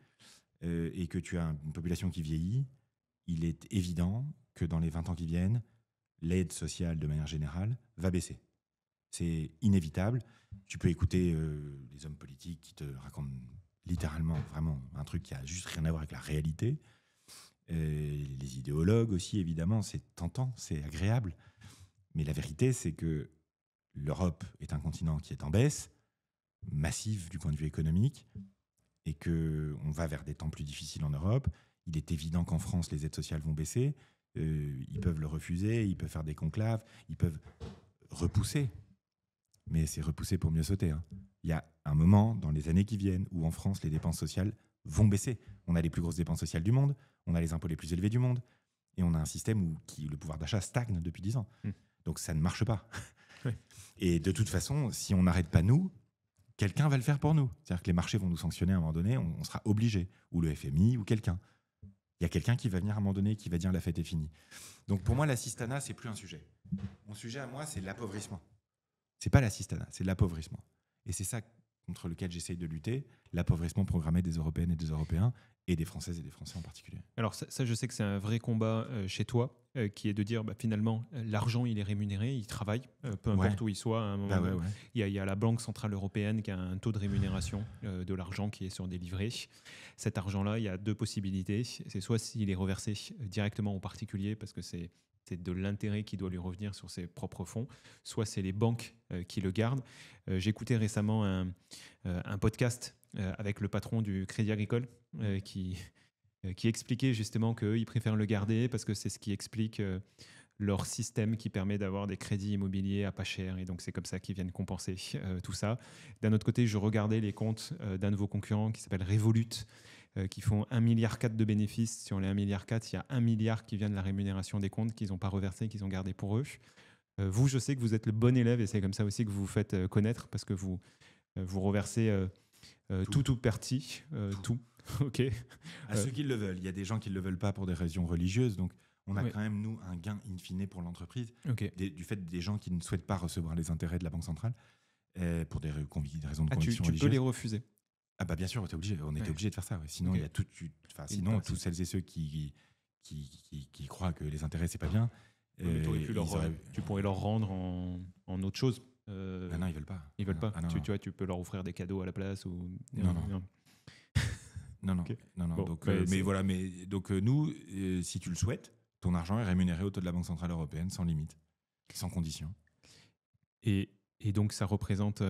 et que tu as une population qui vieillit, il est évident que dans les 20 ans qui viennent, l'aide sociale, de manière générale, va baisser. C'est inévitable. Tu peux écouter les hommes politiques qui te racontent littéralement vraiment un truc qui a juste rien à voir avec la réalité. Les idéologues aussi, évidemment, c'est tentant, c'est agréable. Mais la vérité, c'est que l'Europe est un continent qui est en baisse, massif du point de vue économique, et qu'on va vers des temps plus difficiles en Europe. Il est évident qu'en France, les aides sociales vont baisser. Ils peuvent le refuser, ils peuvent faire des conclaves, ils peuvent repousser. Mais c'est repousser pour mieux sauter. Il y a un moment, dans les années qui viennent, où en France, les dépenses sociales vont baisser. On a les plus grosses dépenses sociales du monde, on a les impôts les plus élevés du monde, et on a un système où le pouvoir d'achat stagne depuis 10 ans. Donc ça ne marche pas. Oui. Et de toute façon, si on n'arrête pas nous, quelqu'un va le faire pour nous. C'est-à-dire que les marchés vont nous sanctionner à un moment donné, on sera obligé, ou le FMI, ou quelqu'un. Il y a quelqu'un qui va venir à un moment donné qui va dire la fête est finie. Donc pour moi, l'assistanat, c'est plus un sujet. Mon sujet à moi, c'est l'appauvrissement. C'est pas l'assistanat, c'est l'appauvrissement. Et c'est ça contre lequel j'essaye de lutter, l'appauvrissement programmé des Européennes et des Européens, et des Françaises et des Français en particulier. Alors ça je sais que c'est un vrai combat chez toi, qui est de dire finalement, l'argent, il est rémunéré, il travaille, peu importe où il soit. À un moment, il y a la Banque Centrale Européenne qui a un taux de rémunération de l'argent qui est sur des livrets. Cet argent-là, il y a deux possibilités. C'est soit s'il est reversé directement aux particuliers, parce que c'est de l'intérêt qui doit lui revenir sur ses propres fonds, soit c'est les banques qui le gardent. J'écoutais récemment un podcast avec le patron du Crédit Agricole qui expliquait justement qu'eux, ils préfèrent le garder parce que c'est ce qui explique leur système qui permet d'avoir des crédits immobiliers à pas cher, et donc c'est comme ça qu'ils viennent compenser tout ça. D'un autre côté, je regardais les comptes d'un de vos concurrents qui s'appelle Revolut, qui font 1,4 milliard de bénéfices. Sur les 1,4 milliard, il y a 1 milliard qui vient de la rémunération des comptes qu'ils n'ont pas reversés, qu'ils ont gardés pour eux. Vous, je sais que vous êtes le bon élève et c'est comme ça aussi que vous vous faites connaître, parce que vous reversez tout parti, tout. Ok. À ceux qui le veulent. Il y a des gens qui ne le veulent pas pour des raisons religieuses, donc on a quand même, nous, un gain in fine pour l'entreprise, du fait des gens qui ne souhaitent pas recevoir les intérêts de la Banque centrale pour des raisons de conviction religieuses. Tu peux les refuser. Ah bah bien sûr, on était obligé de faire ça. Ouais. Sinon, il y a sinon tous celles et ceux qui croient que les intérêts, c'est pas bien. Tu pourrais leur rendre en autre chose. Non, ils veulent pas. Ils veulent pas. Non. Tu vois, tu peux leur offrir des cadeaux à la place ou. Non. Okay. Non. Bon, donc, nous, si tu le souhaites, ton argent est rémunéré au taux de la Banque Centrale Européenne sans limite, sans condition. Et donc ça représente.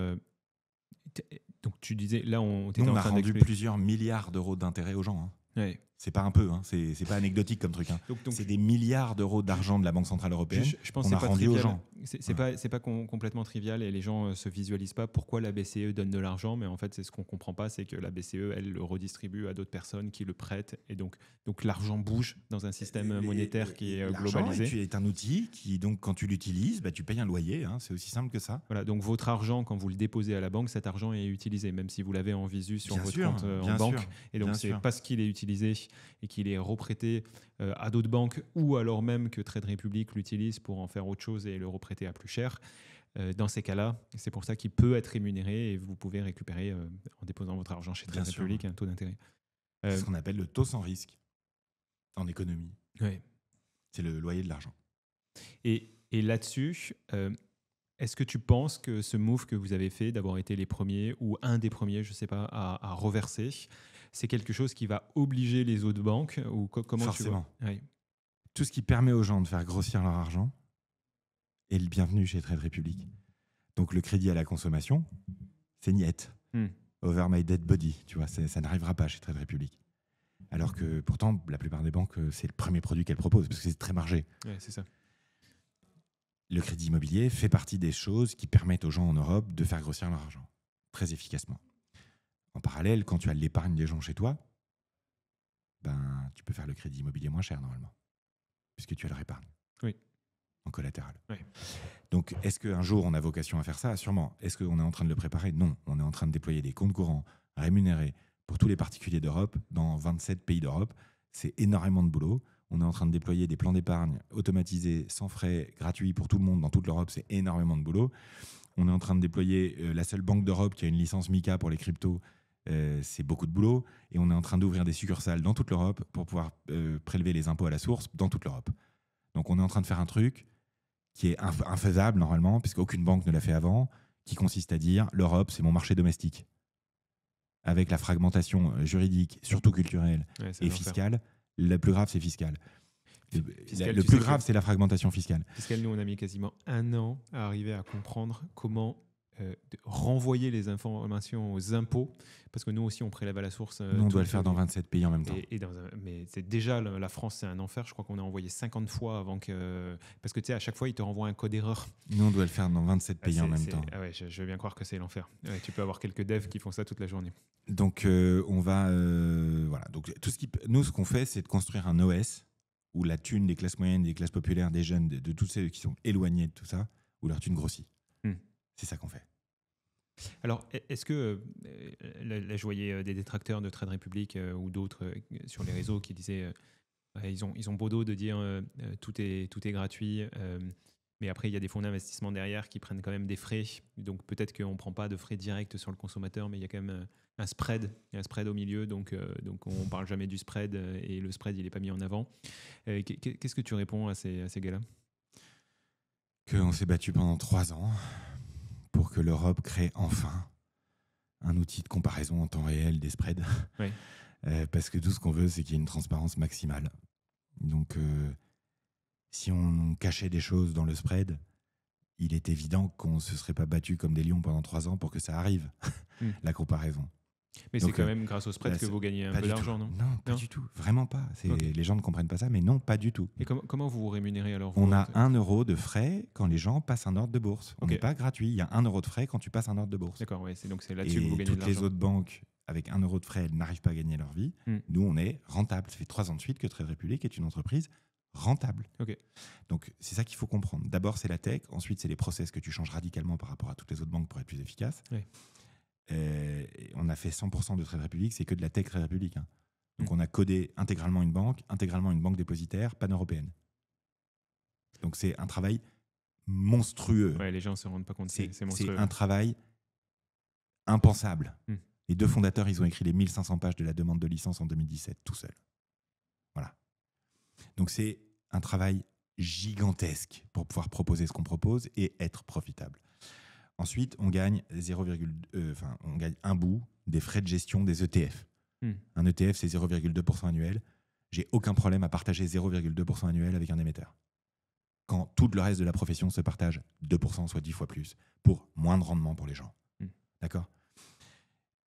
Donc tu disais, là, on a rendu plusieurs milliards d'euros d'intérêt aux gens. Ouais. C'est pas un peu, hein, c'est pas anecdotique comme truc. Hein. Donc, c'est des milliards d'euros d'argent de la Banque Centrale Européenne je pense qu'on que a c'est pas rendu aux trivial. gens. C'est pas complètement trivial et les gens se visualisent pas pourquoi la BCE donne de l'argent, mais en fait, c'est ce qu'on comprend pas, c'est que la BCE, elle le redistribue à d'autres personnes qui le prêtent et donc l'argent bouge dans un système monétaire qui est globalisé. L'argent est un outil qui, donc, quand tu l'utilises, tu payes un loyer. Hein, c'est aussi simple que ça. Voilà, donc votre argent, quand vous le déposez à la banque, cet argent est utilisé, même si vous l'avez en visu sur votre compte en banque. Et donc, c'est parce qu'il est utilisé et qu'il est reprêté à d'autres banques ou alors même que Trade Republic l'utilise pour en faire autre chose et le reprêter à plus cher. Dans ces cas-là, c'est pour ça qu'il peut être rémunéré et vous pouvez récupérer en déposant votre argent chez Trade Republic un taux d'intérêt. C'est ce qu'on appelle le taux sans risque en économie. Ouais. C'est le loyer de l'argent. Et là-dessus, est-ce que tu penses que ce move que vous avez fait, d'avoir été les premiers ou un des premiers, je ne sais pas, à reverser, c'est quelque chose qui va obliger les autres banques ou comment Forcément. Tu vois? Oui. Tout ce qui permet aux gens de faire grossir leur argent est le bienvenu chez Trade Republic. Donc le crédit à la consommation, c'est niette. Over my dead body, tu vois, ça n'arrivera pas chez Trade Republic. Alors que pourtant, la plupart des banques, c'est le premier produit qu'elles proposent parce que c'est très margé. Ouais, c'est ça. Le crédit immobilier fait partie des choses qui permettent aux gens en Europe de faire grossir leur argent très efficacement. En parallèle, quand tu as l'épargne des gens chez toi, tu peux faire le crédit immobilier moins cher normalement, puisque tu as leur épargne. Oui. En collatéral. Oui. Donc, est-ce qu'un jour on a vocation à faire ça? Sûrement. Est-ce qu'on est en train de le préparer? Non. On est en train de déployer des comptes courants rémunérés pour tous les particuliers d'Europe dans 27 pays d'Europe. C'est énormément de boulot. On est en train de déployer des plans d'épargne automatisés, sans frais, gratuits pour tout le monde dans toute l'Europe. C'est énormément de boulot. On est en train de déployer la seule banque d'Europe qui a une licence MiCA pour les cryptos. C'est beaucoup de boulot. Et on est en train d'ouvrir des succursales dans toute l'Europe pour pouvoir prélever les impôts à la source dans toute l'Europe. Donc, on est en train de faire un truc qui est infaisable normalement, puisqu'aucune banque ne l'a fait avant, qui consiste à dire l'Europe, c'est mon marché domestique. Avec la fragmentation juridique, surtout culturelle et fiscale, le plus grave, c'est fiscal. Le plus grave, c'est la fragmentation fiscale. Fiscal, nous, on a mis quasiment 1 an à arriver à comprendre comment renvoyer les informations aux impôts, parce que nous aussi, on prélève à la source. Nous, on doit le faire dans 27 pays en même temps. Mais c'est déjà, la France, c'est un enfer. Je crois qu'on a envoyé 50 fois avant que... Parce que tu sais, à chaque fois, ils te renvoient un code erreur. Nous, on doit le faire dans 27 pays en même temps. Ah ouais, je veux bien croire que c'est l'enfer. Ouais, tu peux avoir quelques devs qui font ça toute la journée. Donc, on va... voilà. Donc, nous, ce qu'on fait, c'est de construire un OS où la thune des classes moyennes, des classes populaires, des jeunes, de tous ceux qui sont éloignés de tout ça, où leur thune grossit. C'est ça qu'on fait. Alors, est-ce que, là, je voyais des détracteurs de Trade Republic ou d'autres sur les réseaux qui disaient ils ont beau dos de dire tout est gratuit, mais après, il y a des fonds d'investissement derrière qui prennent quand même des frais. Donc, peut-être qu'on ne prend pas de frais directs sur le consommateur, mais il y a quand même un spread. Il y a un spread au milieu, donc on ne parle jamais du spread et le spread, il n'est pas mis en avant. Qu'est-ce que tu réponds à ces gars-là? Qu'on s'est battu pendant 3 ans pour que l'Europe crée enfin un outil de comparaison en temps réel des spreads. Oui. Parce que tout ce qu'on veut, c'est qu'il y ait une transparence maximale. Donc, si on cachait des choses dans le spread, il est évident qu'on ne se serait pas battu comme des lions pendant 3 ans pour que ça arrive, la comparaison. Mais donc, c'est quand même grâce au spread que vous gagnez un peu d'argent, non? Non, pas du tout. Vraiment pas. Les gens ne comprennent pas ça, mais non, pas du tout. Et comment vous vous rémunérez alors? On a 1 euro de frais quand les gens passent un ordre de bourse. On n'est pas gratuit. Il y a 1 euro de frais quand tu passes un ordre de bourse. D'accord, ouais, donc c'est là-dessus que vous gagnez de l'argent. Et toutes les autres banques, avec 1 euro de frais, elles n'arrivent pas à gagner leur vie. Nous, on est rentable. Ça fait 3 ans de suite que Trade Republic est une entreprise rentable. Donc, c'est ça qu'il faut comprendre. D'abord, c'est la tech. Ensuite, c'est les process que tu changes radicalement par rapport à toutes les autres banques pour être plus efficace. On a fait 100% de Trade Republic, c'est que de la tech Trade Republic. Hein. Donc, on a codé intégralement une banque dépositaire pan-européenne. Donc, c'est un travail monstrueux. Ouais, les gens ne se rendent pas compte. C'est monstrueux. C'est un travail impensable. Les 2 fondateurs, ils ont écrit les 1500 pages de la demande de licence en 2017, tout seuls. Voilà. Donc, c'est un travail gigantesque pour pouvoir proposer ce qu'on propose et être profitable. Ensuite, on gagne on gagne un bout des frais de gestion des ETF. Un ETF, c'est 0,2% annuel. J'ai aucun problème à partager 0,2% annuel avec un émetteur. Quand tout le reste de la profession se partage 2%, soit 10 fois plus, pour moins de rendement pour les gens. D'accord ?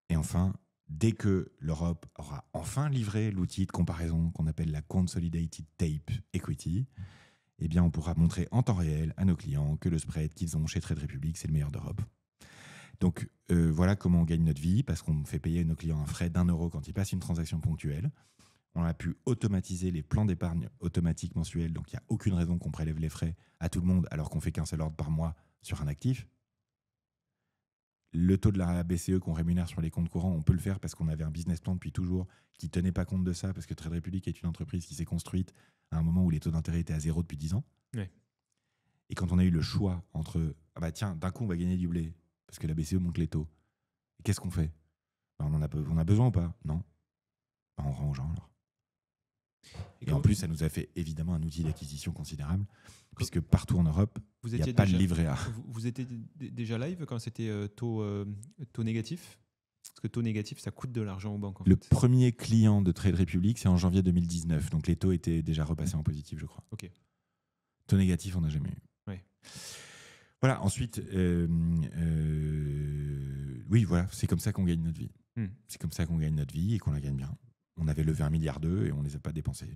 Et enfin, dès que l'Europe aura enfin livré l'outil de comparaison qu'on appelle la Consolidated Tape Equity, eh bien, on pourra montrer en temps réel à nos clients que le spread qu'ils ont chez Trade Republic, c'est le meilleur d'Europe. Donc, voilà comment on gagne notre vie, parce qu'on fait payer à nos clients un frais d'1 € quand ils passent une transaction ponctuelle. On a pu automatiser les plans d'épargne automatiques mensuels, donc il n'y a aucune raison qu'on prélève les frais à tout le monde alors qu'on fait qu'un seul ordre par mois sur un actif. Le taux de la BCE qu'on rémunère sur les comptes courants, on peut le faire parce qu'on avait un business plan depuis toujours qui ne tenait pas compte de ça, parce que Trade Republic est une entreprise qui s'est construite à un moment où les taux d'intérêt étaient à 0 depuis 10 ans. Ouais. Et quand on a eu le choix entre « Ah bah tiens, d'un coup on va gagner du blé, parce que la BCE monte les taux. » Qu'est-ce qu'on fait ? Ben, on a besoin ou pas ? Non. Ben, on rend aux gens alors. Et en plus, ça nous a fait évidemment un outil d'acquisition considérable, puisque partout en Europe, il n'y a pas de livret A. Vous étiez déjà live quand c'était taux négatif ? Parce que taux négatif, ça coûte de l'argent aux banques. Le premier client de Trade Republic, c'est en janvier 2019. Donc les taux étaient déjà repassés en positif, je crois. Ok. Taux négatif, on n'a jamais eu. Ouais. Voilà, ensuite, oui, voilà, c'est comme ça qu'on gagne notre vie. C'est comme ça qu'on gagne notre vie et qu'on la gagne bien. On avait levé 1,2 milliard et on ne les a pas dépensés.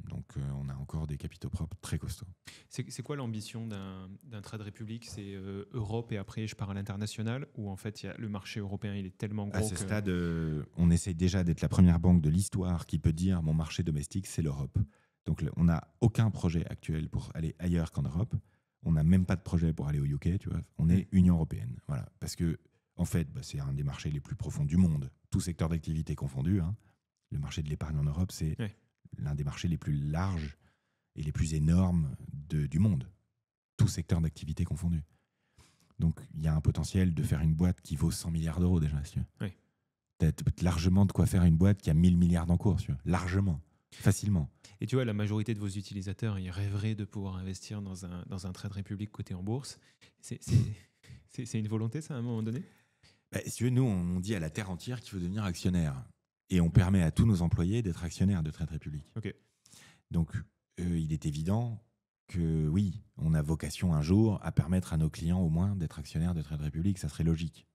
Donc, on a encore des capitaux propres très costauds. C'est quoi l'ambition d'un Trade Republic ? C'est Europe et après je pars à l'international, ou en fait le marché européen il est tellement gros à ce stade, on essaie déjà d'être la première banque de l'histoire qui peut dire mon marché domestique c'est l'Europe. Donc on n'a aucun projet actuel pour aller ailleurs qu'en Europe. On n'a même pas de projet pour aller au UK, tu vois. On est Union européenne, voilà. Parce que en fait, c'est un des marchés les plus profonds du monde, tout secteur d'activité confondu. Hein. Le marché de l'épargne en Europe, c'est l'un des marchés les plus larges et les plus énormes du monde, tout secteur d'activité confondu. Donc, il y a un potentiel de faire une boîte qui vaut 100 milliards d'euros déjà. Si tu veux. Oui. Peut-être largement de quoi faire une boîte qui a 1000 milliards d'encours, si tu veux. Largement, facilement. Et tu vois, la majorité de vos utilisateurs, ils rêveraient de pouvoir investir dans un Trade Republic coté en bourse. C'est une volonté, ça, à un moment donné ? Si tu veux, nous, on dit à la terre entière qu'il faut devenir actionnaire. Et on permet à tous nos employés d'être actionnaires de Trade Republic. Okay. Donc, il est évident que oui, on a vocation un jour à permettre à nos clients au moins d'être actionnaires de Trade Republic. Ça serait logique.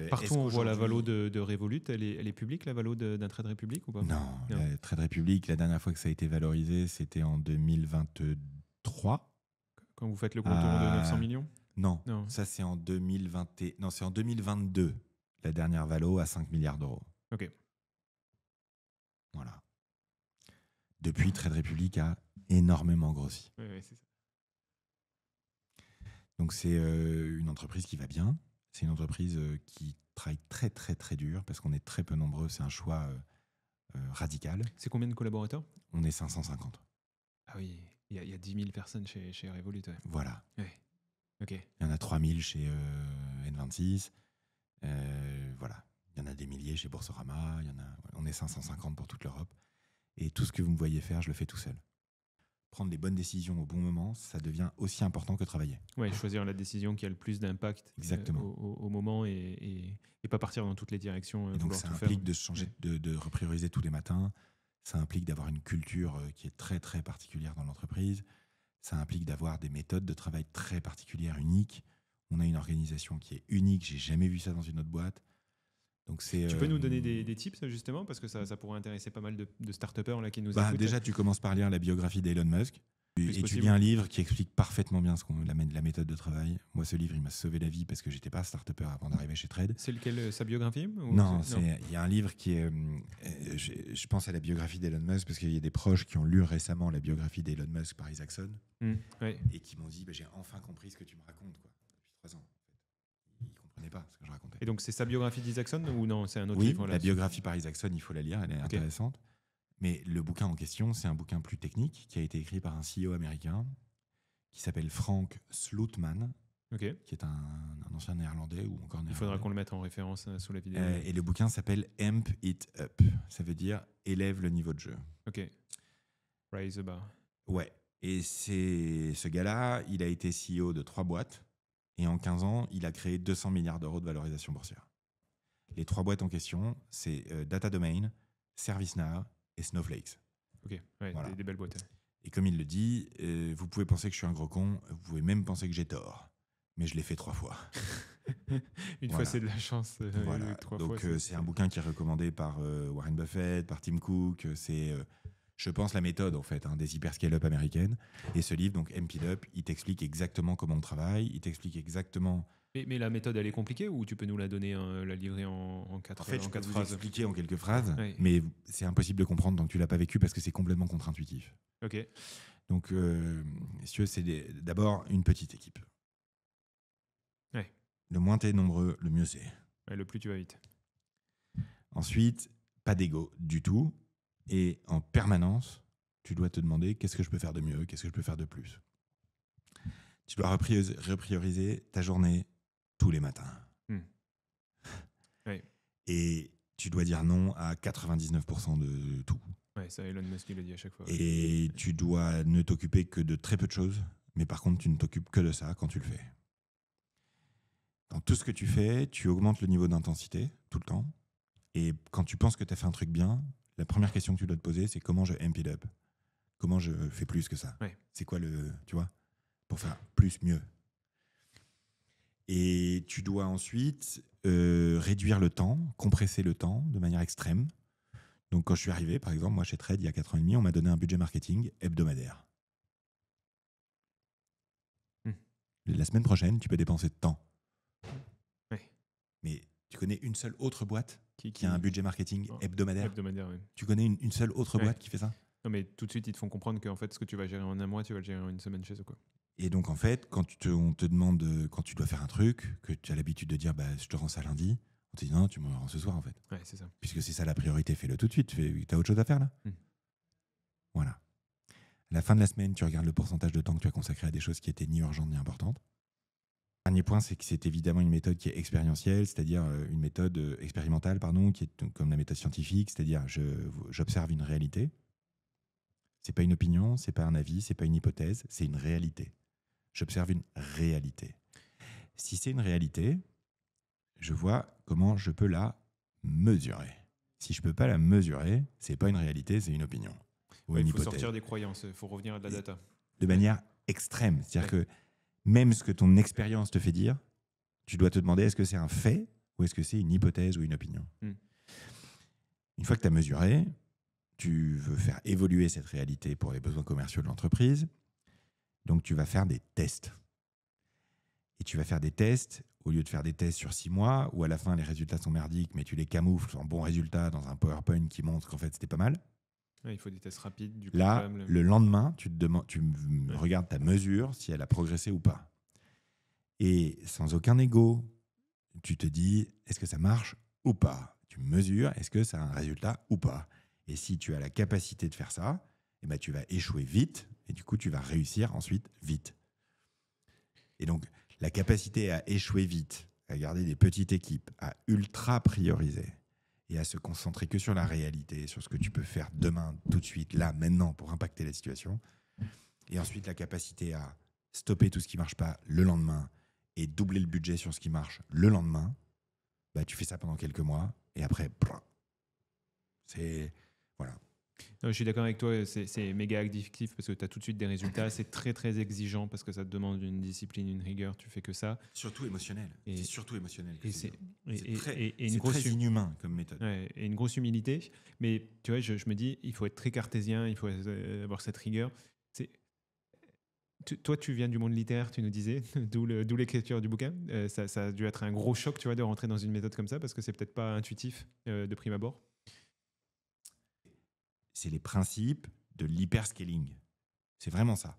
Partout, on voit la valo de Revolut. Elle est publique, la valo d'un Trade Republic ou pas ? Non. La Trade Republic, la dernière fois que ça a été valorisé, c'était en 2023. Quand vous faites le contour de 900 millions ? Non, ça c'est en 2020. Non, c'est en 2022. La dernière valo à 5 milliards d'euros. Ok. Voilà. Depuis, Trade Republic a énormément grossi. Oui, c'est ça. Donc c'est une entreprise qui va bien. C'est une entreprise qui travaille très très très dur parce qu'on est très peu nombreux. C'est un choix radical. C'est combien de collaborateurs ? On est 550. Ah oui, il y a 10 000 personnes chez Revolut. Ouais. Voilà. Ouais. Ok. Il y en a 3000 chez N26. Voilà. Il y en a des milliers chez Boursorama. On est 550 pour toute l'Europe. Et tout ce que vous me voyez faire, je le fais tout seul. Prendre les bonnes décisions au bon moment, ça devient aussi important que travailler. Oui, choisir la décision qui a le plus d'impact au moment et pas partir dans toutes les directions. Et donc ça implique de changer, de reprioriser tous les matins. Ça implique d'avoir une culture qui est très très particulière dans l'entreprise. Ça implique d'avoir des méthodes de travail très particulières, uniques. On a une organisation qui est unique. J'ai jamais vu ça dans une autre boîte. Donc tu peux nous donner des tips justement, parce que ça pourrait intéresser pas mal de start-upers là, qui nous écoutent. Déjà, tu commences par lire la biographie d'Elon Musk et tu lis un livre qui explique parfaitement bien la méthode de travail. Moi, ce livre, il m'a sauvé la vie parce que j'étais pas start-upper avant d'arriver chez Trade. C'est lequel, sa biographie ou Non, il y a un livre qui est... je pense à la biographie d'Elon Musk parce qu'il y a des proches qui ont lu récemment la biographie d'Elon Musk par Isaacson et qui m'ont dit j'ai enfin compris ce que tu me racontes depuis 3 ans. Pas ce que je racontais. Et donc c'est sa biographie d'Isaacson ou non, c'est un autre livre? Oui, la biographie par Isaacson, il faut la lire, elle est intéressante. Mais le bouquin en question, c'est un bouquin plus technique qui a été écrit par un CEO américain qui s'appelle Frank Slootman, qui est un ancien néerlandais ou encore néerlandais. Il faudra qu'on le mette en référence sous la vidéo. Et le bouquin s'appelle Amp It Up. Ça veut dire élève le niveau de jeu. Ok. Raise the bar. Ouais. Et ce gars-là, il a été CEO de 3 boîtes. Et en 15 ans, il a créé 200 milliards d'euros de valorisation boursière. Les 3 boîtes en question, c'est Data Domain, ServiceNow et Snowflakes. Ok, voilà. des belles boîtes. Et comme il le dit, vous pouvez penser que je suis un gros con, vous pouvez même penser que j'ai tort. Mais je l'ai fait 3 fois. Une Voilà. fois, c'est de la chance. Voilà. 3 Donc fois, c'est un bouquin qui est recommandé par Warren Buffett, par Tim Cook. C'est, je pense, la méthode en fait des hyper scale-up américaines. Et ce livre, donc MP Up, il t'explique exactement comment on travaille. Il t'explique exactement. Mais la méthode, elle est compliquée ou tu peux nous la donner, la livrer en quatre, En fait, je peux vous phrases? expliquer en quelques phrases, Ouais. mais c'est impossible de comprendre tant que tu l'as pas vécu parce que c'est complètement contre-intuitif. Ok. Donc, si tu veux, c'est d'abord une petite équipe. Ouais. Le moins t'es nombreux, le mieux c'est. Ouais, le plus tu vas vite. Ensuite, pas d'ego du tout. Et en permanence, tu dois te demander qu'est-ce que je peux faire de mieux, qu'est-ce que je peux faire de plus. Tu dois reprioriser ta journée tous les matins. Ouais. Et tu dois dire non à 99% de tout. Ouais, ça, Elon Musk, il le dit à chaque fois. Et tu dois ne t'occuper que de très peu de choses, mais par contre, tu ne t'occupes que de ça quand tu le fais. Dans tout ce que tu fais, tu augmentes le niveau d'intensité tout le temps. Et quand tu penses que tu as fait un truc bien, la première question que tu dois te poser, c'est comment je amp it up. Comment je fais plus que ça. Ouais. C'est quoi tu vois, pour faire plus, mieux. Et tu dois ensuite réduire le temps, compresser le temps de manière extrême. Donc quand je suis arrivé, par exemple, moi chez Trade, il y a 4 ans et demi, on m'a donné un budget marketing hebdomadaire. La semaine prochaine, tu peux dépenser de temps. Ouais. Mais tu connais une seule autre boîte qui a un budget marketing Oh, hebdomadaire? hebdomadaire, ouais. Tu connais une seule autre Ouais. boîte qui fait ça? Non, mais tout de suite, ils te font comprendre qu'en fait, ce que tu vas gérer en un mois, tu vas le gérer en une semaine chez eux, quoi. Et donc, en fait, quand on te demande, quand tu dois faire un truc, que tu as l'habitude de dire, je te rends ça lundi, on te dit, non, tu me le rends ce soir, en fait. Ouais, c'est ça. Puisque c'est ça la priorité, fais-le tout de suite. Tu as autre chose à faire, là? Voilà. À la fin de la semaine, tu regardes le pourcentage de temps que tu as consacré à des choses qui étaient ni urgentes ni importantes. Dernier point, c'est que c'est évidemment une méthode qui est expérientielle, c'est-à-dire une méthode expérimentale, qui est comme la méthode scientifique, c'est-à-dire j'observe une réalité. C'est pas une opinion, c'est pas un avis, c'est pas une hypothèse, c'est une réalité. J'observe une réalité. Si c'est une réalité, je vois comment je peux la mesurer. Si je peux pas la mesurer, c'est pas une réalité, c'est une opinion ou une Il faut hypothèse. sortir des croyances, il faut revenir à de la data. De manière extrême, c'est-à-dire que même ce que ton expérience te fait dire, tu dois te demander est-ce que c'est un fait ou est-ce que c'est une hypothèse ou une opinion. Une fois que tu as mesuré, tu veux faire évoluer cette réalité pour les besoins commerciaux de l'entreprise. Donc, tu vas faire des tests. Et tu vas faire des tests, au lieu de faire des tests sur 6 mois, où à la fin, les résultats sont merdiques, mais tu les camoufles en bons résultats dans un PowerPoint qui montre qu'en fait, c'était pas mal. Ouais, il faut des tests rapides. Du Là, le lendemain, tu regardes ta mesure, si elle a progressé ou pas. Et sans aucun ego, tu te dis, est-ce que ça marche ou pas? Tu mesures, est-ce que ça a un résultat ou pas? Et si tu as la capacité de faire ça, eh ben, tu vas échouer vite et du coup, tu vas réussir ensuite vite. Et donc, la capacité à échouer vite, à garder des petites équipes, à ultra prioriser et à se concentrer que sur la réalité, sur ce que tu peux faire demain, tout de suite, là, maintenant, pour impacter la situation. Et ensuite, la capacité à stopper tout ce qui ne marche pas le lendemain et doubler le budget sur ce qui marche le lendemain. Tu fais ça pendant quelques mois et après, c'est... Voilà. Non, je suis d'accord avec toi, c'est méga addictif parce que tu as tout de suite des résultats. C'est très, très exigeant parce que ça te demande une discipline, une rigueur. Tu fais que ça. Surtout émotionnel. C'est surtout émotionnel. C'est très inhumain comme méthode. Ouais, et une grosse humilité. Mais tu vois, je me dis, il faut être très cartésien, il faut avoir cette rigueur. Toi, tu viens du monde littéraire, tu nous disais, d'où l'écriture du bouquin. Ça a dû être un gros choc, tu vois, de rentrer dans une méthode comme ça parce que c'est peut-être pas intuitif de prime abord. C'est les principes de l'hyperscaling. C'est vraiment ça.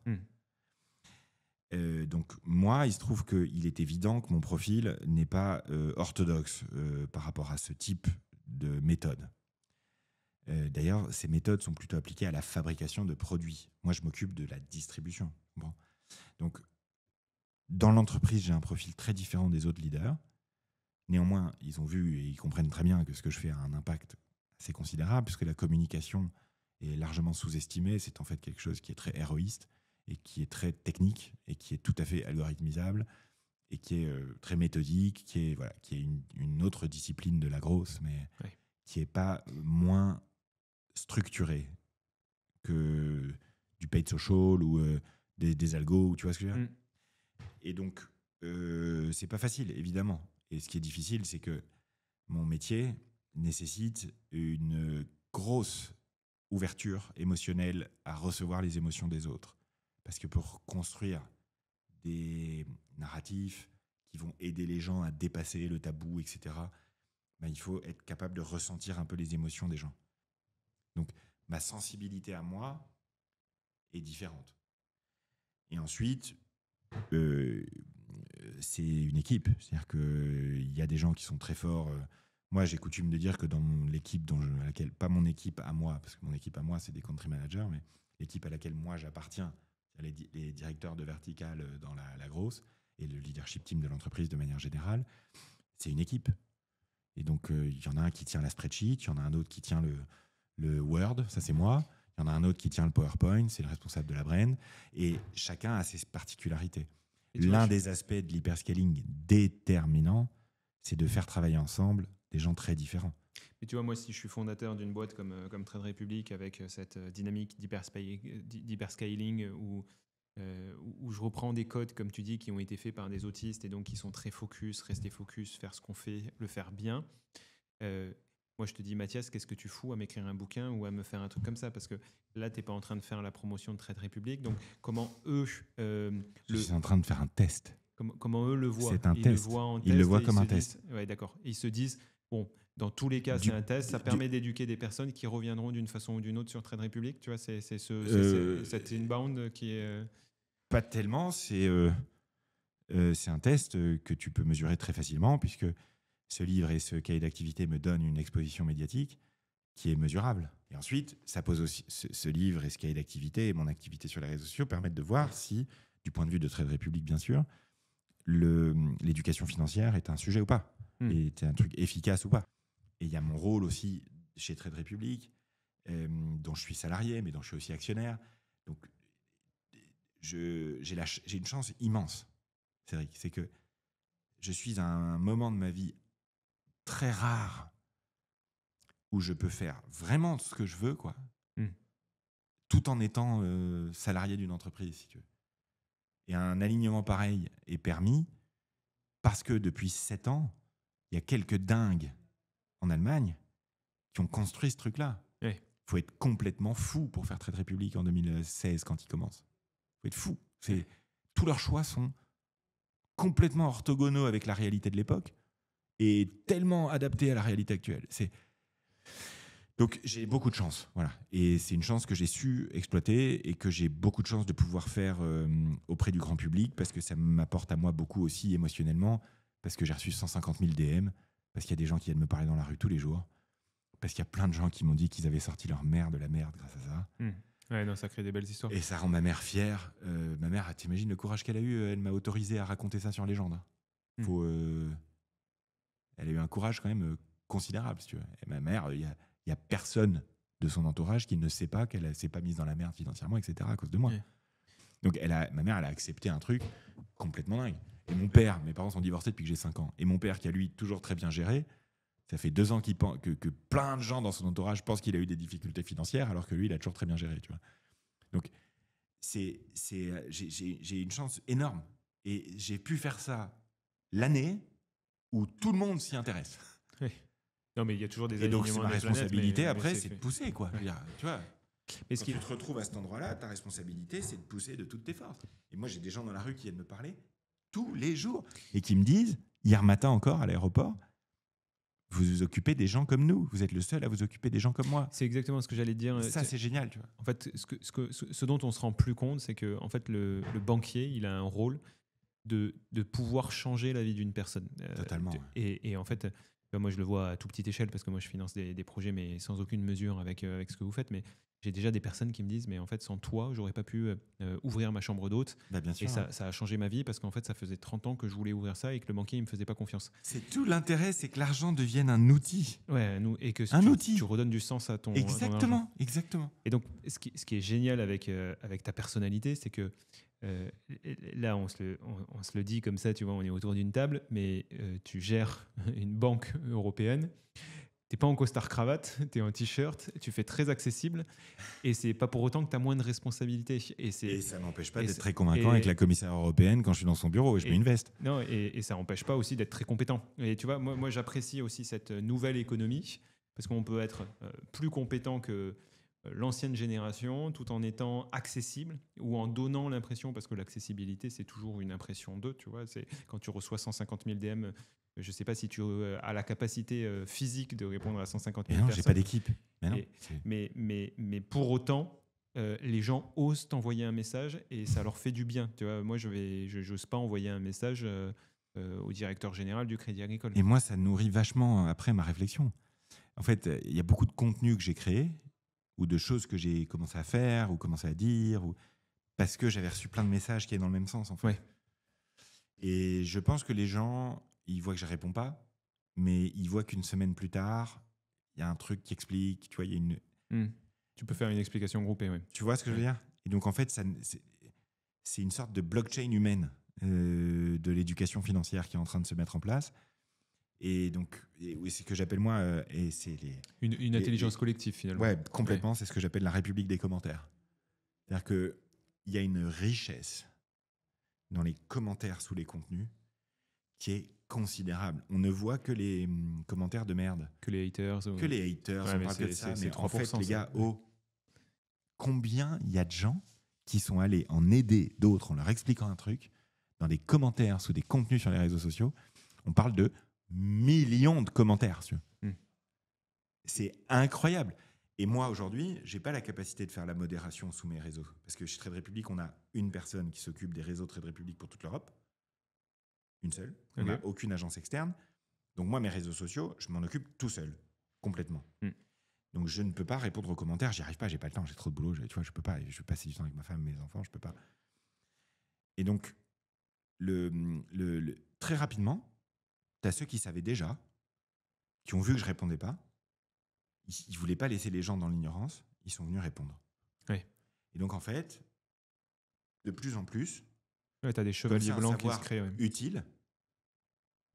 Donc moi, il se trouve qu'il est évident que mon profil n'est pas orthodoxe par rapport à ce type de méthode. D'ailleurs, ces méthodes sont plutôt appliquées à la fabrication de produits. Moi, je m'occupe de la distribution. Bon. Donc, dans l'entreprise, j'ai un profil très différent des autres leaders. Néanmoins, ils ont vu et ils comprennent très bien que ce que je fais a un impact assez considérable, puisque la communication est largement sous-estimée. C'est en fait quelque chose qui est très héroïste et qui est très technique et qui est tout à fait algorithmisable et qui est très méthodique, qui est une autre discipline de la grosse, mais qui n'est pas moins structurée que du paid social ou des algos, tu vois ce que je veux dire. Et donc, c'est pas facile, évidemment. Et ce qui est difficile, c'est que mon métier nécessite une grosse ouverture émotionnelle à recevoir les émotions des autres. Parce que pour construire des narratifs qui vont aider les gens à dépasser le tabou, etc., ben, il faut être capable de ressentir un peu les émotions des gens. Donc, ma sensibilité à moi est différente. Et ensuite, c'est une équipe. C'est-à-dire qu'il y a des gens qui sont très forts. Moi, j'ai coutume de dire que dans l'équipe pas mon équipe à moi, parce que mon équipe à moi, c'est des country managers, mais l'équipe à laquelle moi j'appartiens, les directeurs de verticale dans la grosse et le leadership team de l'entreprise de manière générale, c'est une équipe. Et donc, il y en a un qui tient la spreadsheet, il y en a un autre qui tient le Word, ça c'est moi. Il y en a un autre qui tient le PowerPoint, c'est le responsable de la brand. Et chacun a ses particularités. L'un des aspects de l'hyperscaling déterminant, c'est de faire travailler ensemble des gens très différents. Mais tu vois, moi, si je suis fondateur d'une boîte comme Trade Republic avec cette dynamique d'hyperscaling où je reprends des codes, comme tu dis, qui ont été faits par des autistes et donc qui sont très focus, rester focus, faire ce qu'on fait, le faire bien. Moi, je te dis, Mathias, qu'est-ce que tu fous à m'écrire un bouquin ou à me faire un truc comme ça? Parce que là, tu n'es pas en train de faire la promotion de Trade Republic. Donc, comment eux... Je suis en train de faire un test. Comment eux le voient? C'est un test. Ils le voient comme un test. Oui, d'accord. Ils se disent, bon, dans tous les cas, c'est un test. Ça permet d'éduquer des personnes qui reviendront d'une façon ou d'une autre sur Trade Republic. Tu vois, c'est cette inbound qui est... Pas tellement. C'est un test que tu peux mesurer très facilement puisque ce livre et ce cahier d'activité me donnent une exposition médiatique qui est mesurable. Et ensuite, ça pose aussi ce livre et ce cahier d'activité et mon activité sur les réseaux sociaux permettent de voir si, du point de vue de Trade Republic, bien sûr, l'éducation financière est un sujet ou pas, et est un truc efficace ou pas. Et il y a mon rôle aussi chez Trade Republic, dont je suis salarié, mais dont je suis aussi actionnaire. Donc, j'ai une chance immense, Cédric. C'est que je suis à un moment de ma vie très rare où je peux faire vraiment ce que je veux, quoi, tout en étant salarié d'une entreprise, si tu veux. Et un alignement pareil est permis parce que depuis 7 ans, il y a quelques dingues en Allemagne qui ont construit ce truc-là. Il faut être complètement fou pour faire Trade Republic en 2016 quand ils commencent. Il faut être fou. Tous leurs choix sont complètement orthogonaux avec la réalité de l'époque et tellement adaptés à la réalité actuelle. Donc j'ai beaucoup de chance, voilà. Et c'est une chance que j'ai su exploiter et que j'ai beaucoup de chance de pouvoir faire auprès du grand public parce que ça m'apporte à moi beaucoup aussi émotionnellement, parce que j'ai reçu 150 000 DM, parce qu'il y a des gens qui viennent me parler dans la rue tous les jours, parce qu'il y a plein de gens qui m'ont dit qu'ils avaient sorti leur mère de la merde grâce à ça. Ouais, non, ça crée des belles histoires. Et ça rend ma mère fière. Ma mère, t'imagines le courage qu'elle a eu? Elle m'a autorisé à raconter ça sur Légende. Elle a eu un courage quand même considérable, si tu veux. Et ma mère, il y a personne de son entourage qui ne sait pas qu'elle ne s'est pas mise dans la merde financièrement, etc. à cause de moi. Donc ma mère, elle a accepté un truc complètement dingue. Et mon père, mes parents sont divorcés depuis que j'ai 5 ans. Et mon père, qui a lui toujours très bien géré, ça fait 2 ans que plein de gens dans son entourage pensent qu'il a eu des difficultés financières, alors que lui, il a toujours très bien géré. Tu vois. Donc j'ai une chance énorme. Et j'ai pu faire ça l'année où tout le monde s'y intéresse. Oui. Non, mais il y a toujours des alignements. Et donc, c'est ma responsabilité, planètes, après, c'est de pousser, quoi. Tu vois, mais quand tu te retrouves à cet endroit-là, ta responsabilité, c'est de pousser de toutes tes forces. Et moi, j'ai des gens dans la rue qui viennent me parler tous les jours et qui me disent, hier matin encore à l'aéroport, vous vous occupez des gens comme nous. Vous êtes le seul à vous occuper des gens comme moi. C'est exactement ce que j'allais te dire. Ça, c'est génial, tu vois. En fait, ce dont on se rend plus compte, c'est que en fait, le banquier, il a un rôle de pouvoir changer la vie d'une personne. Totalement. Et en fait, moi, je le vois à toute petite échelle parce que moi, je finance des projets, mais sans aucune mesure avec ce que vous faites. Mais j'ai déjà des personnes qui me disent, mais en fait, sans toi, j'aurais pas pu ouvrir ma chambre d'hôte. Bien sûr. Et ça a changé ma vie parce qu'en fait, ça faisait 30 ans que je voulais ouvrir ça et que le banquier, il me faisait pas confiance. C'est tout l'intérêt, c'est que l'argent devienne un outil. Ouais, et que tu redonnes du sens à ton Exactement, argent. exactement. Et donc, ce qui est génial avec ta personnalité, c'est que là, on se le dit comme ça, tu vois, on est autour d'une table, mais tu gères une banque européenne. t'es pas en costard cravate, tu es en t-shirt, tu fais très accessible et c'est pas pour autant que tu as moins de responsabilités. Et ça m'empêche pas et d'être c'est- très convaincant et- avec la commissaire européenne quand je suis dans son bureau et je mets une veste. Non, et ça n'empêche pas aussi d'être très compétent. Et tu vois, moi j'apprécie aussi cette nouvelle économie parce qu'on peut être plus compétent que l'ancienne génération tout en étant accessible ou en donnant l'impression, parce que l'accessibilité c'est toujours une impression d'eux, tu vois, c'est quand tu reçois 150 000 DM, je ne sais pas si tu as la capacité physique de répondre à 150 000 Mais non, personnes. j'ai pas d'équipe. Mais non, Mais pour autant, les gens osent t'envoyer un message et ça leur fait du bien. Tu vois, moi, je n'ose pas envoyer un message au directeur général du Crédit Agricole. Et moi, ça nourrit vachement après ma réflexion. En fait, il y a beaucoup de contenus que j'ai créés ou de choses que j'ai commencé à faire ou commencé à dire parce que j'avais reçu plein de messages qui allaient dans le même sens, en fait. Ouais. Et je pense que les gens, ils voient que je réponds pas, mais ils voient qu'une semaine plus tard, il y a un truc qui explique, tu vois, il y a une... Tu peux faire une explication groupée, ouais. Tu vois ce que je veux dire? Et donc, en fait, c'est une sorte de blockchain humaine de l'éducation financière qui est en train de se mettre en place. Et donc, oui, c'est ce que j'appelle moi, et c'est une intelligence collective, finalement. Ouais, complètement, c'est ce que j'appelle la République des commentaires. C'est-à-dire qu'il y a une richesse dans les commentaires sous les contenus qui est considérable. On ne voit que les commentaires de merde. Que les haters. Que les haters, Ouais, on mais parle que de ça. c'est Mais en fait, 3%, les gars, ça. combien il y a de gens qui sont allés en aider d'autres en leur expliquant un truc dans des commentaires sous des contenus sur les réseaux sociaux. On parle de millions de commentaires. C'est incroyable. Et moi, aujourd'hui, je n'ai pas la capacité de faire la modération sous mes réseaux. Parce que chez Trade Republic, on a une personne qui s'occupe des réseaux Trade Republic pour toute l'Europe. Une seule. On n'a aucune agence externe. Donc moi, mes réseaux sociaux, je m'en occupe tout seul, complètement. Donc je ne peux pas répondre aux commentaires. J'y arrive pas, j'ai pas le temps, j'ai trop de boulot. Tu vois, je peux pas. Je veux passer du temps avec ma femme, mes enfants, je peux pas. Et donc, très rapidement, tu as ceux qui savaient déjà, qui ont vu que je répondais pas. Ils ne voulaient pas laisser les gens dans l'ignorance. Ils sont venus répondre. Ouais. Et donc, en fait, de plus en plus, tu as des chevaliers blancs qui se créent. Ouais. Utile,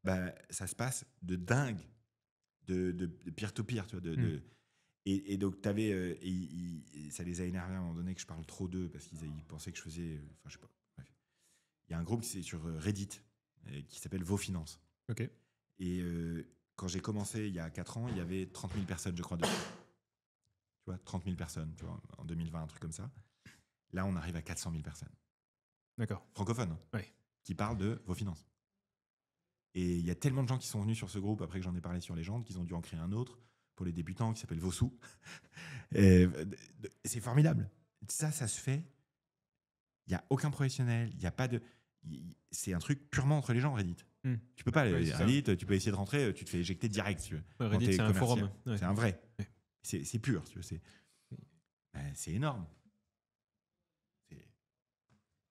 bah, ça se passe de dingue, de peer-to-peer. Tu vois, et donc, t'avais, ça les a énervés à un moment donné que je parle trop d'eux parce qu'ils pensaient que je faisais... Enfin, je sais pas. Bref. Il y a un groupe qui est sur Reddit qui s'appelle Vos Finances. Ok. Et quand j'ai commencé il y a 4 ans, il y avait 30 000 personnes, je crois, dessus. Tu vois, 30 000 personnes, tu vois, en 2020, un truc comme ça. Là, on arrive à 400 000 personnes. D'accord. Francophones, ouais. Qui parlent de Vos Finances. Et il y a tellement de gens qui sont venus sur ce groupe après que j'en ai parlé sur Légende qu'ils ont dû en créer un autre pour les débutants qui s'appelle Vos Sous. C'est formidable. Ça se fait. Il n'y a aucun professionnel, il n'y a pas de... C'est un truc purement entre les gens, Reddit. Tu peux pas aller Reddit, tu peux essayer de rentrer, tu te fais éjecter direct. Tu veux. Reddit, c'est un forum. Ouais. C'est un vrai. Ouais. C'est pur. Tu veux, c'est énorme.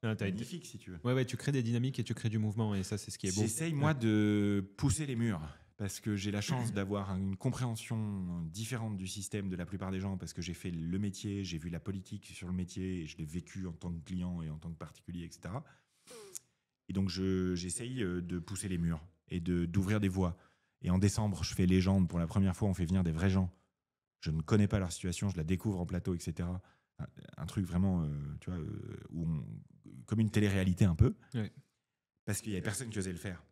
C'est magnifique, si tu veux. Ouais, tu crées des dynamiques et tu crées du mouvement, et ça, c'est ce qui est beau. J'essaye, moi, de pousser les murs, parce que j'ai la chance d'avoir une compréhension différente du système de la plupart des gens, parce que j'ai fait le métier, j'ai vu la politique sur le métier, et je l'ai vécu en tant que client et en tant que particulier, etc. Et donc, j'essaye de pousser les murs et d'ouvrir des voies. Et en décembre, je fais Légende. Pour la première fois, on fait venir des vrais gens. Je ne connais pas leur situation, je la découvre en plateau, etc. Un truc vraiment, tu vois, comme une télé-réalité un peu. Ouais. Parce qu'il n'y avait personne qui osait le faire.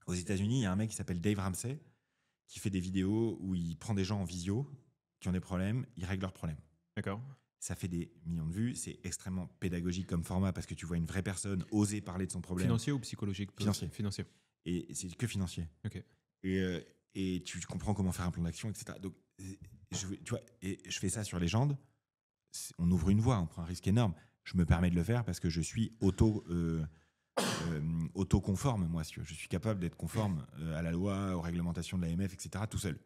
Aux États-Unis, il y a un mec qui s'appelle Dave Ramsey qui fait des vidéos où il prend des gens en visio qui ont des problèmes, il règle leurs problèmes. D'accord. Ça fait des millions de vues, c'est extrêmement pédagogique comme format parce que tu vois une vraie personne oser parler de son problème. Financier ou psychologique? Financier. Et c'est que financier. Ok. Et tu comprends comment faire un plan d'action, etc. Donc, tu vois, et je fais ça sur Légende. On ouvre une voie, on prend un risque énorme. Je me permets de le faire parce que je suis auto-conforme, moi. Je suis capable d'être conforme à la loi, aux réglementations de l'AMF, etc. tout seul.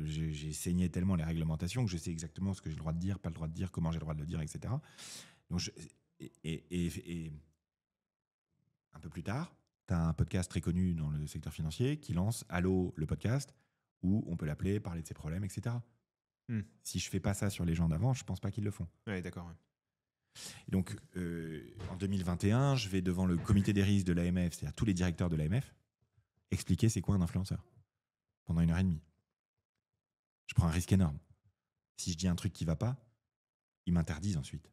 J'ai saigné tellement les réglementations que je sais exactement ce que j'ai le droit de dire, pas le droit de dire, comment j'ai le droit de le dire, etc. Donc et un peu plus tard, tu as un podcast très connu dans le secteur financier qui lance Allô, le podcast, où on peut l'appeler, parler de ses problèmes, etc. Si je fais pas ça sur les gens d'avant, je pense pas qu'ils le font. Ouais, d'accord. Ouais. Et donc, en 2021, je vais devant le comité des risques de l'AMF, c'est-à-dire tous les directeurs de l'AMF, expliquer c'est quoi un influenceur pendant 1h30. je prends un risque énorme. Si je dis un truc qui ne va pas, ils m'interdisent ensuite.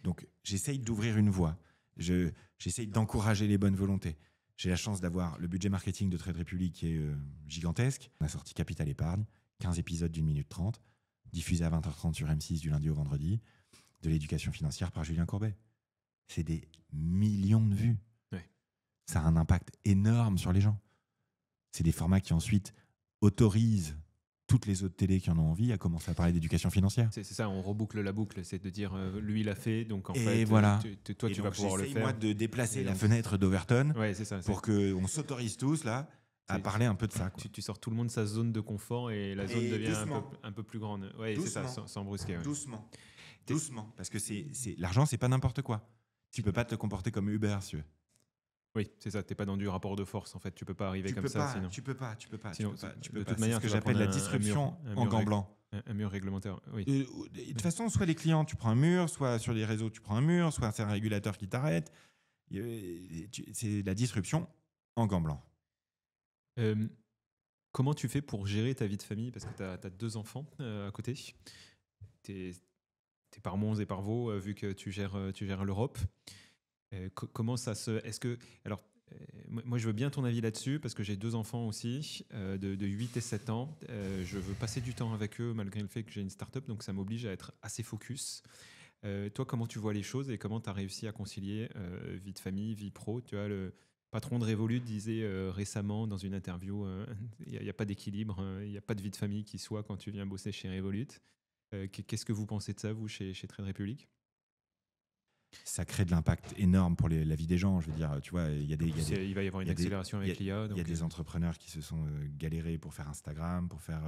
Donc, j'essaye d'ouvrir une voie. J'essaye d'encourager les bonnes volontés. J'ai la chance d'avoir le budget marketing de Trade Republic qui est gigantesque. On a sorti Capital Épargne, 15 épisodes d'1 minute 30, diffusés à 20h30 sur M6 du lundi au vendredi, de l'éducation financière par Julien Courbet. C'est des millions de vues. Ouais. Ça a un impact énorme sur les gens. C'est des formats qui ensuite autorisent toutes les autres télés qui en ont envie à commencer à parler d'éducation financière. C'est ça, on reboucle la boucle, c'est de dire lui il l'a fait, donc en et fait voilà. Toi tu vas pouvoir le faire. Moi de déplacer la fenêtre d'Overton pour qu'on s'autorise tous là à parler un peu de ça. Quoi. Tu sors tout le monde de sa zone de confort et la zone devient un peu plus grande. Ouais, c'est ça, sans brusquer. Ouais. Doucement, parce que l'argent c'est pas n'importe quoi. Tu peux pas te comporter comme Uber si tu veux. Oui, c'est ça. T'es pas dans du rapport de force en fait. Tu peux pas arriver comme ça. Sinon. Tu peux pas. De toute C'est manière, ce que j'appelle la disruption en gants blancs. Un mur réglementaire. Oui. De toute façon, soit les clients, tu prends un mur, soit sur les réseaux, tu prends un mur, soit c'est un régulateur qui t'arrête. C'est la disruption en gants blancs. Comment tu fais pour gérer ta vie de famille? Parce que tu as 2 enfants à côté. T'es par Mons et par Vaud, vu que tu gères l'Europe. Comment ça se... Est-ce que... Alors, moi, je veux bien ton avis là-dessus, parce que j'ai 2 enfants aussi, de 8 et 7 ans. Je veux passer du temps avec eux, malgré le fait que j'ai une start-up, donc ça m'oblige à être assez focus. Toi, comment tu vois les choses et comment tu as réussi à concilier vie de famille, vie pro? Tu vois, le patron de Revolut disait récemment dans une interview, il n'y a pas d'équilibre, il n'y a pas de vie de famille qui soit quand tu viens bosser chez Revolut. Qu'est-ce que vous pensez de ça, vous, chez Trade Republic? Ça crée de l'impact énorme pour la vie des gens. Je veux dire, tu vois, il va y avoir une accélération avec l'IA. Il y a des entrepreneurs qui se sont galérés pour faire Instagram, pour faire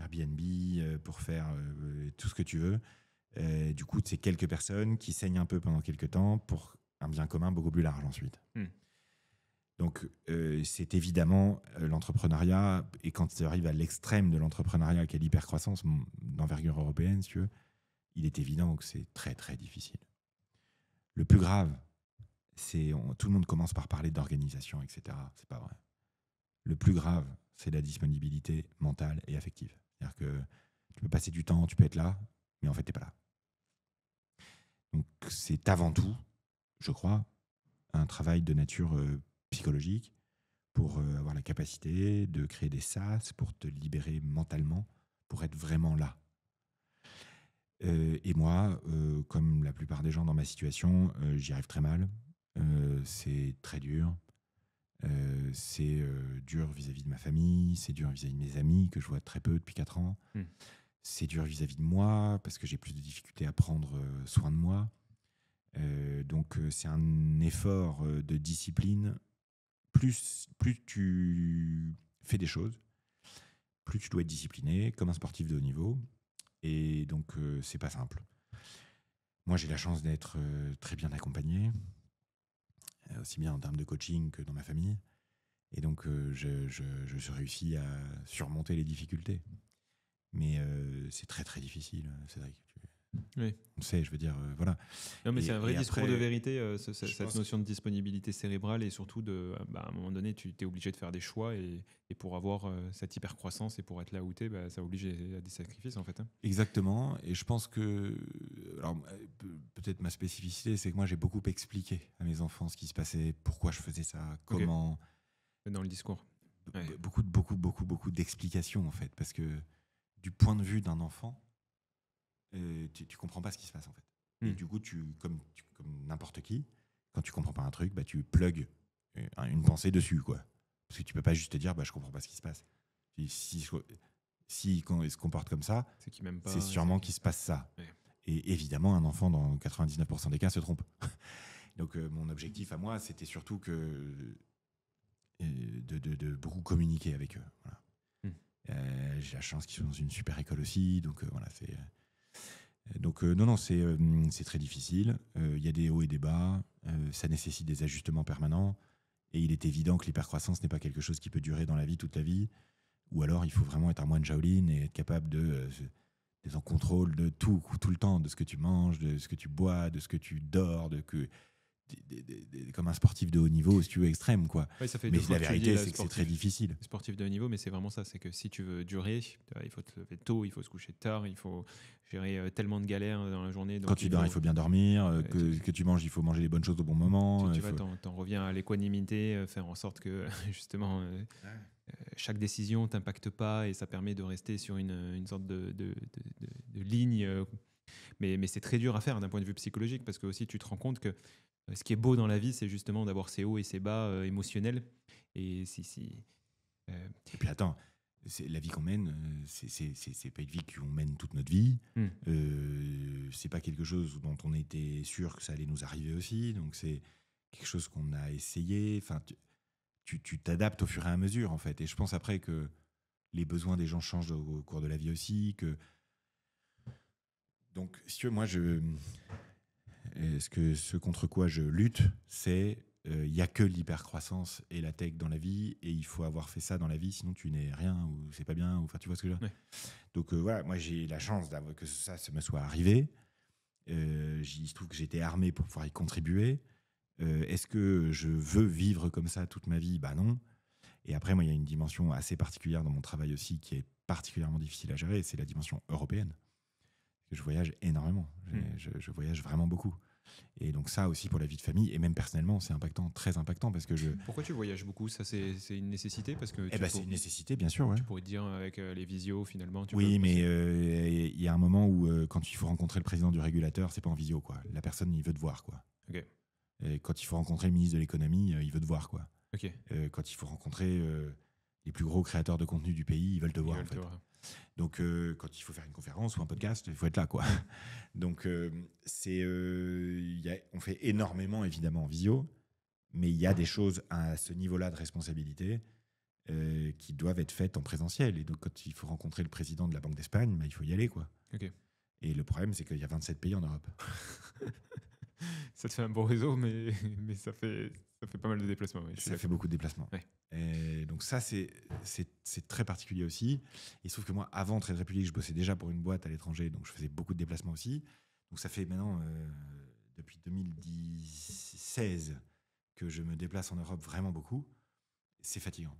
Airbnb, pour faire tout ce que tu veux. Du coup, c'est quelques personnes qui saignent un peu pendant quelques temps pour un bien commun beaucoup plus large ensuite. Donc, c'est évidemment l'entrepreneuriat, et quand tu arrives à l'extrême de l'entrepreneuriat, qui est l'hypercroissance d'envergure européenne, si tu veux, il est évident que c'est très, très difficile. Le plus grave, c'est tout le monde commence par parler d'organisation, etc. C'est pas vrai. Le plus grave, c'est la disponibilité mentale et affective. C'est-à-dire que tu peux passer du temps, tu peux être là, mais en fait, t'es pas là. Donc, c'est avant tout, je crois, un travail de nature psychologique pour avoir la capacité de créer des sas, pour te libérer mentalement, pour être vraiment là. Et moi, comme la plupart des gens dans ma situation, j'y arrive très mal. C'est très dur. C'est dur vis-à-vis de ma famille, c'est dur vis-à-vis de mes amis que je vois très peu depuis 4 ans. C'est dur vis-à-vis de moi parce que j'ai plus de difficultés à prendre soin de moi. Donc c'est un effort de discipline. Plus tu fais des choses, plus tu dois être discipliné comme un sportif de haut niveau. Et donc, c'est pas simple. Moi, j'ai la chance d'être très bien accompagné, aussi bien en termes de coaching que dans ma famille. Et donc, je réussis à surmonter les difficultés. Mais c'est très, très difficile, Cédric. Oui. On le sait, je veux dire, voilà. Non, mais c'est un vrai discours de vérité, cette notion de disponibilité cérébrale, et surtout, à un moment donné, tu es obligé de faire des choix, et pour avoir cette hypercroissance et pour être là où tu es, ça oblige à des sacrifices, en fait. Hein. Exactement, et je pense que, alors, peut-être ma spécificité, c'est que moi, j'ai beaucoup expliqué à mes enfants ce qui se passait, pourquoi je faisais ça, comment... Dans le discours. Ouais. Beaucoup d'explications, en fait, parce que du point de vue d'un enfant, tu comprends pas ce qui se passe en fait. Et du coup, comme n'importe qui, quand tu comprends pas un truc, tu plugues une pensée dessus, quoi. Parce que tu peux pas juste te dire, je comprends pas ce qui se passe. Si quand il se comporte comme ça, c'est sûrement qu'il se passe ça. Ouais. Et évidemment, un enfant, dans 99% des cas, se trompe. Donc, mon objectif à moi, c'était surtout de beaucoup communiquer avec eux. Voilà. J'ai la chance qu'ils soient dans une super école aussi, donc voilà, c'est... Donc non, c'est très difficile. Il y a des hauts et des bas. Ça nécessite des ajustements permanents. Et il est évident que l'hypercroissance n'est pas quelque chose qui peut durer dans la vie toute la vie. Ou alors, il faut vraiment être un moine Shaolin et être capable d'être en contrôle de tout le temps, de ce que tu manges, de ce que tu bois, de ce que tu dors, comme un sportif de haut niveau, si tu veux, extrême, quoi. Ouais, ça fait Mais deux fois la que tu dis, vérité, c'est que c'est très difficile. sportif de haut niveau, mais c'est vraiment ça. C'est que si tu veux durer, il faut te lever tôt, il faut se coucher tard, il faut gérer tellement de galères dans la journée. Donc Quand tu dors, il faut bien dormir. Que tu manges, il faut manger les bonnes choses au bon moment. Tu vois, t'en reviens à l'équanimité, faire en sorte que justement chaque décision t'impacte pas et ça permet de rester sur une sorte de ligne. Mais c'est très dur à faire d'un point de vue psychologique parce que aussi tu te rends compte que ce qui est beau dans la vie, c'est justement d'avoir ses hauts et ses bas émotionnels. Et Et puis attends, la vie qu'on mène, c'est pas une vie qu'on mène toute notre vie. C'est pas quelque chose dont on était sûr que ça allait nous arriver aussi. Donc c'est quelque chose qu'on a essayé. Enfin, tu t'adaptes au fur et à mesure, en fait. Et je pense après que les besoins des gens changent au cours de la vie aussi. Donc, si tu veux, moi, ce contre quoi je lutte, c'est il n'y a que l'hypercroissance et la tech dans la vie, et il faut avoir fait ça dans la vie, sinon tu n'es rien, ou c'est pas bien, ou enfin, tu vois ce que je veux dire. Ouais. Donc voilà, moi j'ai la chance que ça me soit arrivé. Il se trouve que j'étais armé pour pouvoir y contribuer. Est-ce que je veux vivre comme ça toute ma vie ? Bah non. Et après, moi, il y a une dimension assez particulière dans mon travail aussi qui est particulièrement difficile à gérer, c'est la dimension européenne. Je voyage énormément, je voyage vraiment beaucoup. Et donc ça aussi pour la vie de famille, et même personnellement, c'est impactant, très impactant, parce que Pourquoi tu voyages beaucoup ? Ça, c'est une nécessité parce que c'est une nécessité, bien sûr. Ouais. Tu pourrais te dire avec les visios, finalement. Oui, mais il y a un moment où quand il faut rencontrer le président du régulateur, c'est pas en visio, quoi. La personne, il veut te voir, quoi. Okay. Et quand il faut rencontrer le ministre de l'économie, il veut te voir, quoi. Okay. Quand il faut rencontrer les plus gros créateurs de contenu du pays, ils veulent te voir, en fait. Donc, quand il faut faire une conférence ou un podcast, il faut être là, quoi. Donc, on fait énormément, évidemment, en visio, mais il y a des choses à ce niveau-là de responsabilité qui doivent être faites en présentiel. Et donc, quand il faut rencontrer le président de la Banque d'Espagne, il faut y aller, quoi. Okay. Et le problème, c'est qu'il y a 27 pays en Europe. Ça te fait un bon réseau, mais ça fait pas mal de déplacements. Oui, ça fait beaucoup de déplacements. Ouais. Et donc ça, c'est très particulier aussi. Il se trouve que moi, avant Trade Republic, je bossais déjà pour une boîte à l'étranger, donc je faisais beaucoup de déplacements aussi. Donc ça fait maintenant, depuis 2016, que je me déplace en Europe vraiment beaucoup. C'est fatigant.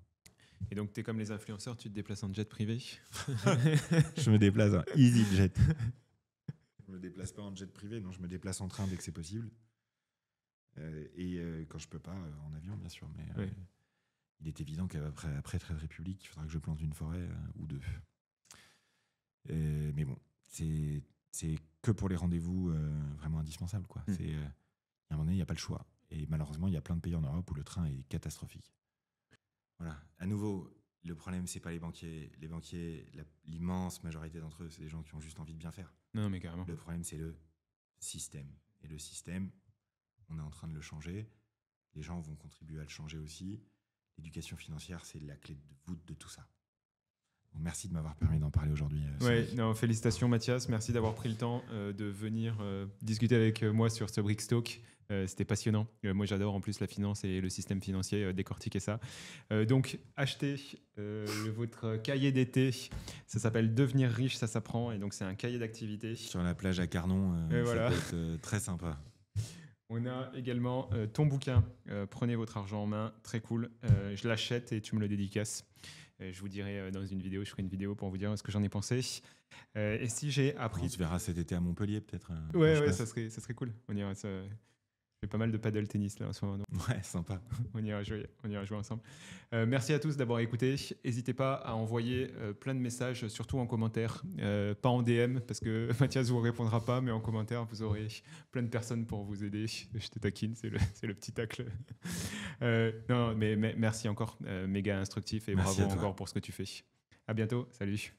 Et donc, tu es comme les influenceurs, tu te déplaces en jet privé? Je me déplace en EasyJet. Je me déplace pas en jet privé, non, je me déplace en train dès que c'est possible. Et quand je peux pas, en avion, bien sûr. Mais oui. Il est évident qu'après Trade Republic, il faudra que je plante une forêt ou deux. Mais bon, c'est que pour les rendez-vous vraiment indispensables, quoi. À un moment donné, il n'y a pas le choix. Et malheureusement, il y a plein de pays en Europe où le train est catastrophique. Voilà. À nouveau, le problème, c'est pas les banquiers. Les banquiers, l'immense majorité d'entre eux, c'est des gens qui ont juste envie de bien faire. Non, mais carrément. Le problème, c'est le système. Et le système, on est en train de le changer. Les gens vont contribuer à le changer aussi. L'éducation financière, c'est la clé de voûte de tout ça. Donc, merci de m'avoir permis d'en parler aujourd'hui. Félicitations Mathias, merci d'avoir pris le temps de venir discuter avec moi sur ce Brickstock. C'était passionnant. Moi, j'adore en plus la finance et le système financier, décortiquer ça. Donc, achetez votre cahier d'été. Ça s'appelle Devenir riche, ça s'apprend. Et donc, c'est un cahier d'activité. Sur la plage à Carnon, ça peut être très sympa. On a également ton bouquin, Prenez votre argent en main, très cool. Je l'achète et tu me le dédicaces. Je vous dirai dans une vidéo, je ferai une vidéo pour vous dire ce que j'en ai pensé. Et si j'ai appris... On se verra cet été à Montpellier peut-être. Ouais, ça serait cool. On ira, je fais pas mal de paddle tennis là en ce moment. Ouais, sympa. On ira jouer ensemble. Merci à tous d'avoir écouté. N'hésitez pas à envoyer plein de messages, surtout en commentaire, pas en DM parce que Mathias vous répondra pas, mais en commentaire vous aurez plein de personnes pour vous aider. Je te taquine, c'est le petit tacle. Non, mais merci encore, méga instructif et merci bravo encore pour ce que tu fais. À bientôt, salut.